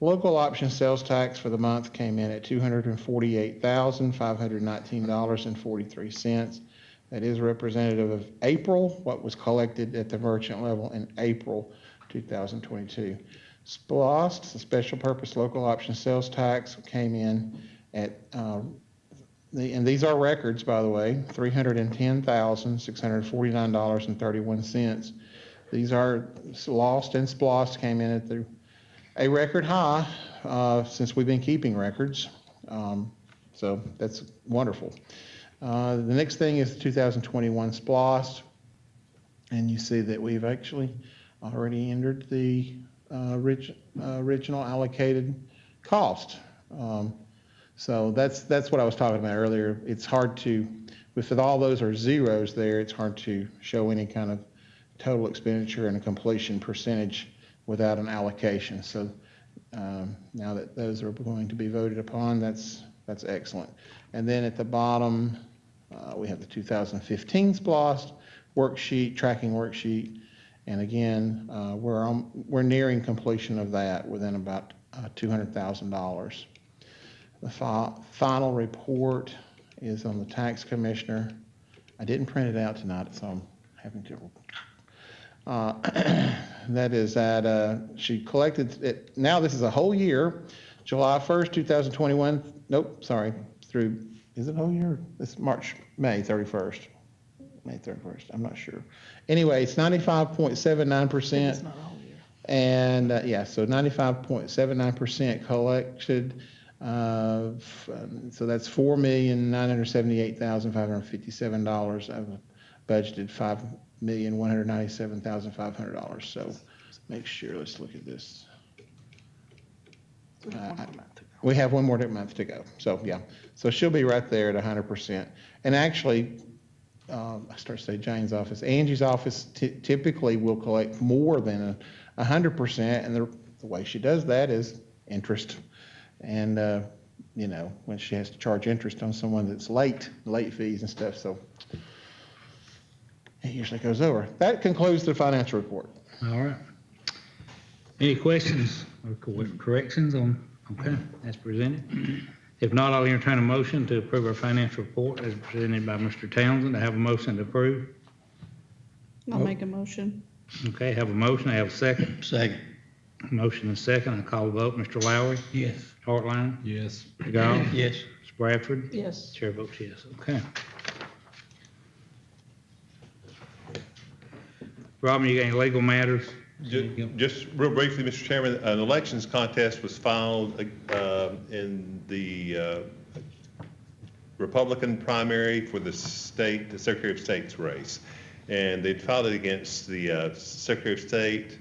Local option sales tax for the month came in at $248,519.43. That is representative of April, what was collected at the merchant level in April 2022. SPLOST, the special purpose local option sales tax, came in at, and these are records, by the way, $310,649.31. These are lost, and SPLOST came in at a record high since we've been keeping records. So that's wonderful. The next thing is the 2021 SPLOST, and you see that we've actually already entered the original allocated cost. So that's what I was talking about earlier. It's hard to, with all those are zeros there, it's hard to show any kind of total expenditure and a completion percentage without an allocation. So now that those are going to be voted upon, that's excellent. And then at the bottom, we have the 2015 SPLOST worksheet, tracking worksheet. And again, we're nearing completion of that within about $200,000. The final report is on the tax commissioner. I didn't print it out tonight, so I'm having to. That is that she collected it. Now this is a whole year, July 1st, 2021. Nope, sorry, through, is it a whole year? It's May 31st. May 31st, I'm not sure. Anyway, it's 95.79%. It's not a whole year. And yeah, so 95.79% collected. So that's $4,978,557 of a budgeted $5,197,500. So make sure, let's look at this. We have one more month to go. So yeah, so she'll be right there at 100%. And actually, I start to say Jane's office, Angie's office typically will collect more than 100%. And the way she does that is interest. And, you know, when she has to charge interest on someone that's late fees and stuff. So it usually goes over. That concludes the financial report. All right. Any questions or corrections on, okay, as presented? If not, I'll entertain a motion to approve our financial report as presented by Mr. Townsend. I have a motion to approve. I'll make a motion. Okay, have a motion. I have a second. Second. Motion and second. I call the vote. Mr. Lowry? Yes. Hartline? Yes. Gall? Yes. Bradford? Yes. Chair votes yes. Okay. Robin, you got any legal matters? Just real briefly, Mr. Chairman, an elections contest was filed in the Republican primary for the Secretary of State's race. And they filed it against the Secretary of State,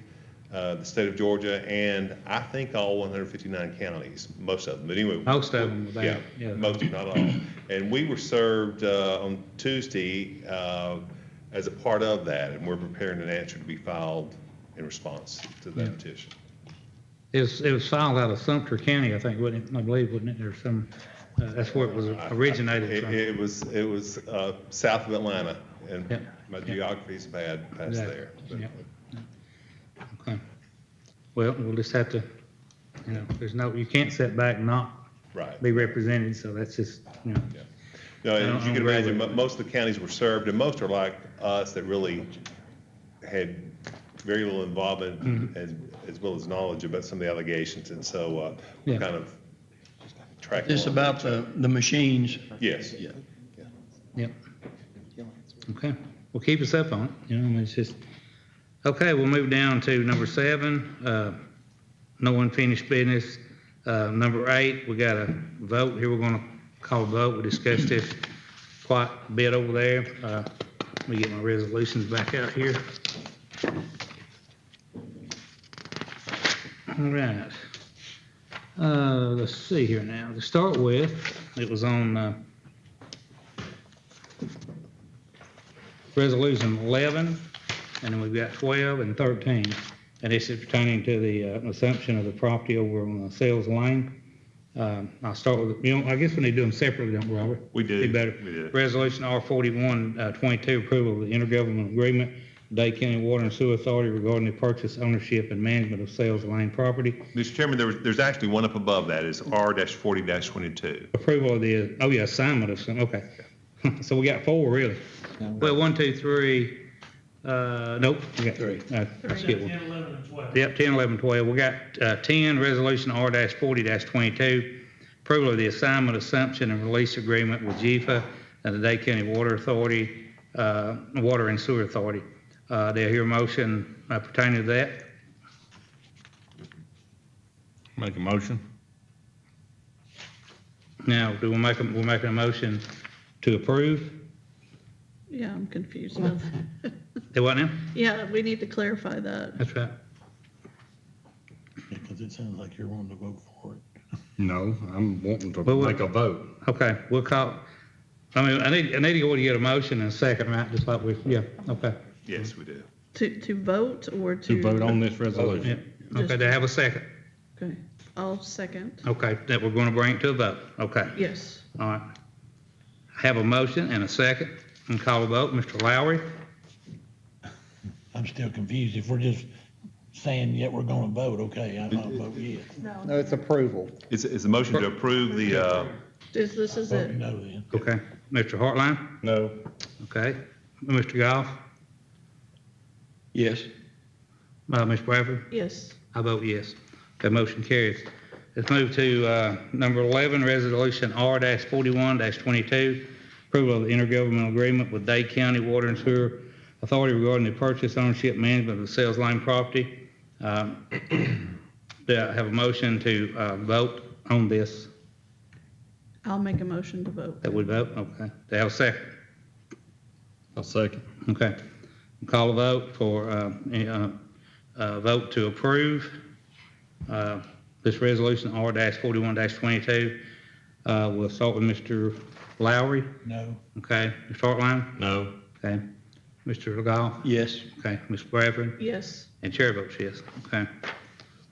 the state of Georgia, and I think all 159 counties, most of them. But anyway. Most of them. Yeah, most, not all. And we were served on Tuesday as a part of that, and we're preparing an answer to be filed in response to that petition. It was filed out of Sumter County, I think, wasn't it? I believe, wasn't it? There's some, that's where it was originated from. It was south of Atlanta, and Yep. my geography's bad past Exactly. there. But Yep. Okay. Well, we'll just have to, you know, you can't sit back and not Right. be represented, so that's just, you know. Yeah. No, and as you I can don't imagine, really- most of the counties were served, and most are like us that really had very little involvement as well as knowledge about some of the allegations, and so we're Yeah. kind of tracking. This along about with each other. the machines. Yes. Yeah. Yep. Okay, well, keep us up on it, you know, it's just, okay, we'll move down to number 7, no unfinished business. Number 8, we got a vote, here we're gonna call a vote, we discussed this quite a bit over there. Let me get my resolutions back out here. All right. Let's see here now, to start with, it was on, Resolution 11, and then we've got 12 and 13. And this is pertaining to the assumption of the property over on Sales Lane. I'll start with, I guess we need to do them separately, don't we, Robert? We do. Be better. We do. Resolution R4122, approval of the intergovernmental agreement Dade County Water and Sewer Authority regarding the purchase, ownership, and management of sales of land property. Mr. Chairman, there's actually one up above that, is R-40-22. Approval of the, oh yeah, assignment of some, okay. So we got 4, really. Well, 1, 2, 3, nope, we got 3. Skip one. 10, 11, and 12. Yep, 10, 11, 12. We got 10, Resolution R-40-22, approval of the assignment, assumption, and release agreement with GFA and the Dade County Water Authority, Water and Sewer Authority. Do I hear a motion pertaining to that? Make a motion. Now, we're making a motion to approve? Yeah, I'm confused. Do what now? Yeah, we need to clarify that. That's right. Because it sounds like you're wanting to vote for it. No, I'm wanting to Well, make a vote. Okay, we'll call, I mean, I need to go and get a motion in a second, right? Just like we, yeah, okay. Yes, we do. To vote or to? To vote on this resolution. Yeah. Okay, do I have a second? Okay, I'll second. Okay, that we're gonna bring it to a vote, okay. Yes. All right. Have a motion and a second, and call a vote. Mr. Lowry? I'm still confused. If we're just saying, yeah, we're gonna vote, okay, I'll vote yes. No, it's approval. It's a motion to approve the, This is Vote it. no then. Okay. Mr. Hartline? No. Okay. Mr. Goff? Yes. Ms. Bradford? Yes. I vote yes. That motion carries. Let's move to number 11, Resolution R-41-22, approval of the intergovernmental agreement with Dade County Water and Sewer Authority regarding the purchase, ownership, management of the sales line property. Do I have a motion to vote on this? I'll make a motion to vote. That we vote? Okay. Do I have a second? I'll second. Okay. Call a vote for vote to approve this resolution R-41-22. We'll start with Mr. Lowry. No. Okay. Mr. Hartline? No. Okay. Mr. Goff? Yes. Okay. Ms. Bradford? Yes. And chair votes yes. Okay.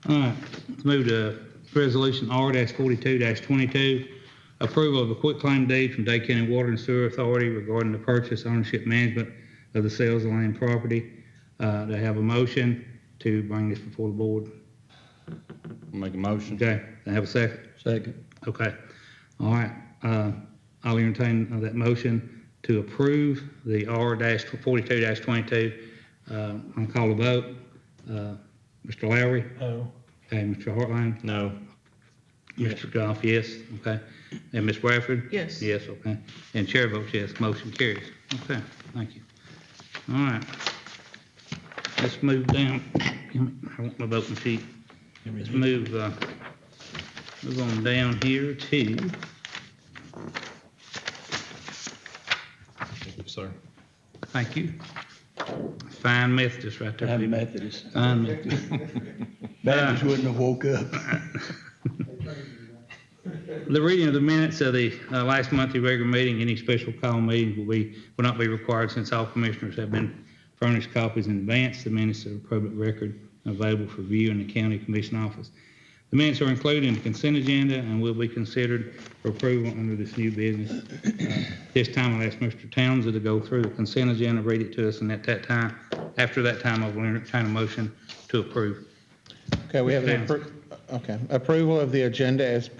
All right. Let's move to resolution R-42-22. Approval of a quitclaim deed from Dade County Water and Sewer Authority regarding the purchase, ownership, management of the sales of land property. Do I have a motion to bring this before the board? Make a motion. Okay. Do I have a second? Second. Okay. All right. I'll entertain that motion to approve the R-42-22. I'll call a vote. Mr. Lowry? No. Okay. Mr. Hartline? No. Mr. Goff, yes. Okay. And Ms. Bradford? Yes. Yes, okay. And chair votes yes, motion carries. Okay, thank you. All right. Let's move down. I want my voting sheet. Let's move on down here to, Thank you, sir. thank you. Fine Methodist right there. I'm people. Methodist. Fine Methodist. Baptist wouldn't have woke up. The reading of the minutes of the last monthly regular meeting, any special call meetings will not be required since all commissioners have been furnished copies in advance. The minutes are a public record available for view in the county commission office. The minutes are included in the consent agenda and will be considered for approval under this new business. This time I'll ask Mr. Townsend to go through the consent agenda, read it to us, and at that time, after that time, I will entertain a motion to approve. Okay, we have an approval of the agenda as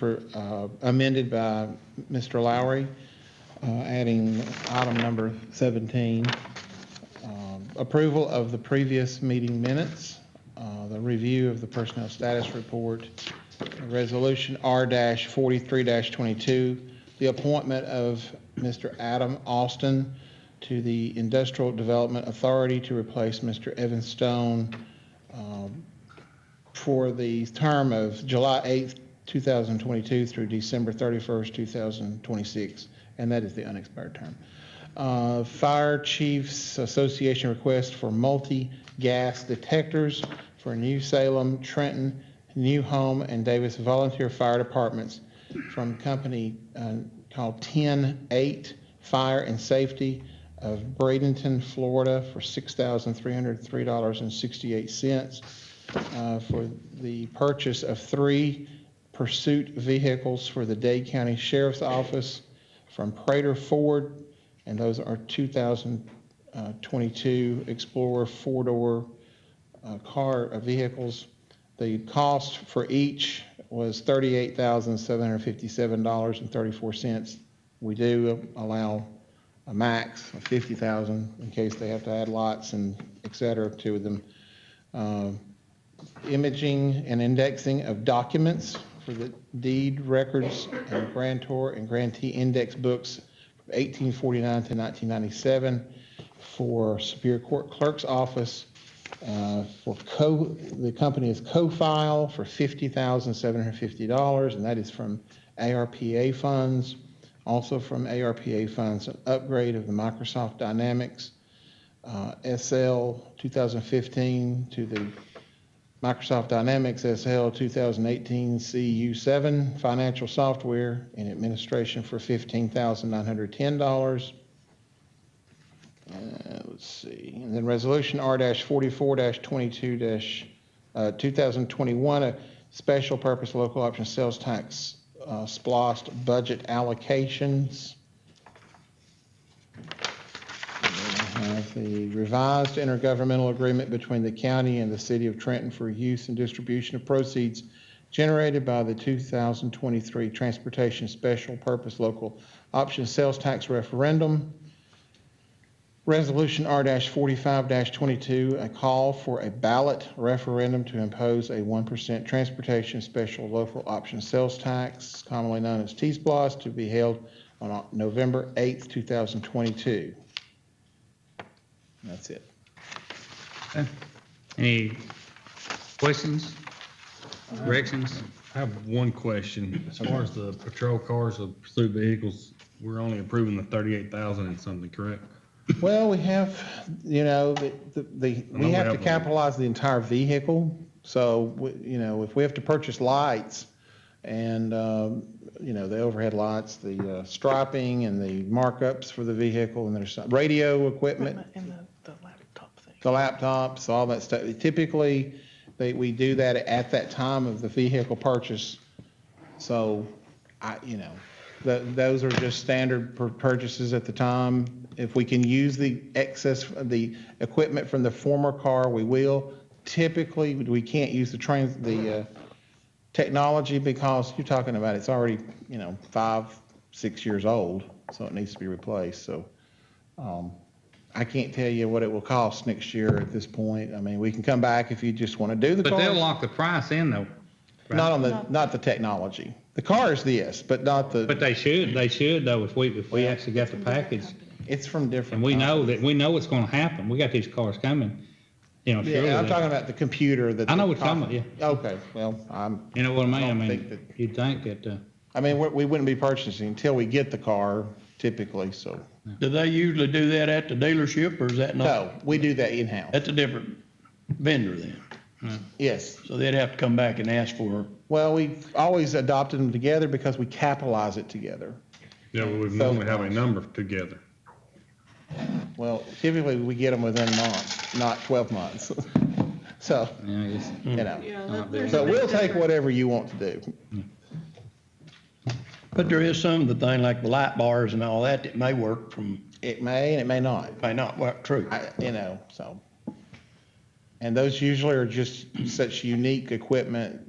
amended by Mr. Lowry, adding item number 17. Approval of the previous meeting minutes, the review of the personnel status report, resolution R-43-22, the appointment of Mr. Adam Austin to the Industrial Development Authority to replace Mr. Evan Stone for the term of July 8th, 2022 through December 31st, 2026, and that is the unexpired term. Fire Chiefs Association request for multi-gas detectors for New Salem, Trenton, New Home, and Davis Volunteer Fire Departments from company called 10-8 Fire and Safety of Bradenton, Florida for $6,303.68 for the purchase of 3 pursuit vehicles for the Dade County Sheriff's Office from Prater Ford, and those are 2000 22 Explorer four-door vehicles. The cost for each was $38,757.34. We do allow a max of $50,000 in case they have to add lots and et cetera to them. Imaging and indexing of documents for the deed records and grantor and grantee index books from 1849 to 1997 for Superior Court Clerk's Office. The company is Co-File for $50,750, and that is from ARPA funds. Also from ARPA funds, an upgrade of the Microsoft Dynamics SL 2015 to the Microsoft Dynamics SL 2018 CU7 financial software and administration for $15,910. Let's see, and then resolution R-44-22-2021, a special purpose local option sales tax SPLOST budget allocations. We have the revised intergovernmental agreement between the county and the city of Trenton for use and distribution of proceeds generated by the 2023 Transportation Special Purpose Local Option Sales Tax Referendum. Resolution R-45-22, a call for a ballot referendum to impose a 1% transportation special local option sales tax, commonly known as T-SPLOST, to be held on November 8th, 2022. That's it. Okay. Any questions, corrections? I have one question. As far as the patrol cars or pursuit vehicles, we're only approving the 38,000 and something, correct? Well, we have, we have to capitalize the entire vehicle. So, if we have to purchase lights and, the overhead lights, the striping and the markups for the vehicle, and there's some radio equipment. And the laptop thing. The laptops, all that stuff. Typically, we do that at that time of the vehicle purchase. So, those are just standard purchases at the time. If we can use the excess, the equipment from the former car, we will. Typically, we can't use the technology because you're talking about it's already, 5-6 years old, so it needs to be replaced. So, I can't tell you what it will cost next year at this point. I mean, we can come back if you just want to do the car. But they'll lock the price in though. Right? Not the technology. The cars, yes, but not the. But they should though, if we actually got the package. It's from different. And we know what's gonna happen. We got these cars coming, surely. Yeah, I'm talking about the computer that. I know what you're talking about, yeah. Okay, well, You know what I mean? I don't mean, think that- you'd think that, we wouldn't be purchasing until we get the car typically, so. Do they usually do that at the dealership, or is that not? No, we do that in-house. That's a different vendor then. Yes. So they'd have to come back and ask for, Well, we've always adopted them together because we capitalize it together. Yeah, we would normally have a number together. Well, typically we get them within a month, not 12 months. So, yeah, I guess. Yeah, there's So a big we'll take difference. whatever you want to do. but there is some of the thing like the light bars and all that that may work from, It may and it may not. may not work true. So. And those usually are just such unique equipment.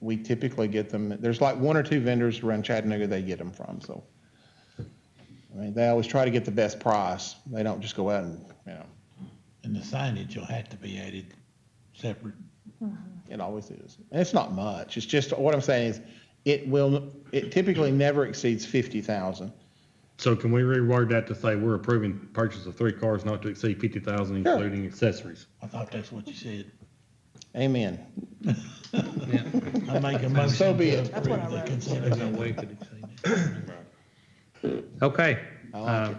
We typically get them, there's like one or two vendors around Chattanooga they get them from, so. They always try to get the best price. They don't just go out and, And the signage will have to be added separate. it always is. And it's not much. It's just, what I'm saying is, it typically never exceeds 50,000. So can we reword that to say we're approving purchase of 3 cars not to exceed 50,000, Sure. including accessories? I thought that's what you said. Amen. I make a motion So be to it. approve the consent There's no agenda. way it could exceed it. Okay. I like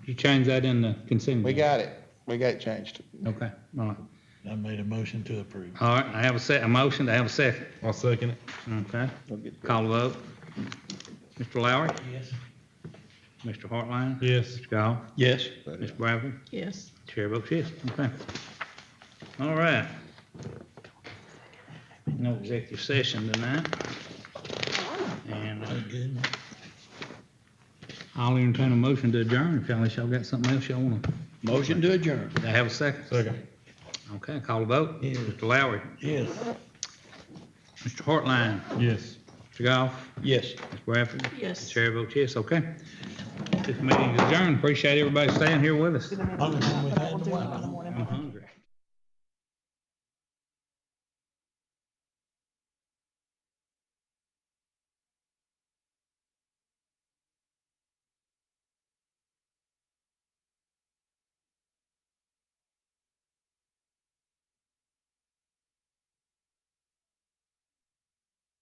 You change that in the consent. We got it. We got it changed. Okay, all right. I made a motion to approve. All right, I have a motion, I have a second. I'll second it. Okay, We'll get- call the vote. Mr. Lowry, Yes. Mr. Hartline, Yes. Mr. Gall, Yes, Mr. Bradford, Yes. Chair votes yes, okay. All right. No executive session tonight. And Good. I'll entertain a motion to adjourn, unless y'all got something else y'all wanna. Motion to adjourn. Do I have a second? Second. Okay, call the vote. Yes. Mr. Lowry, Yes. Mr. Hartline, Yes. Mr. Goff, Yes. Ms. Bradford. Yes. Chair votes yes, okay. This meeting is adjourned. Appreciate everybody staying here with us. Only thing we've had in a while. I'm hungry.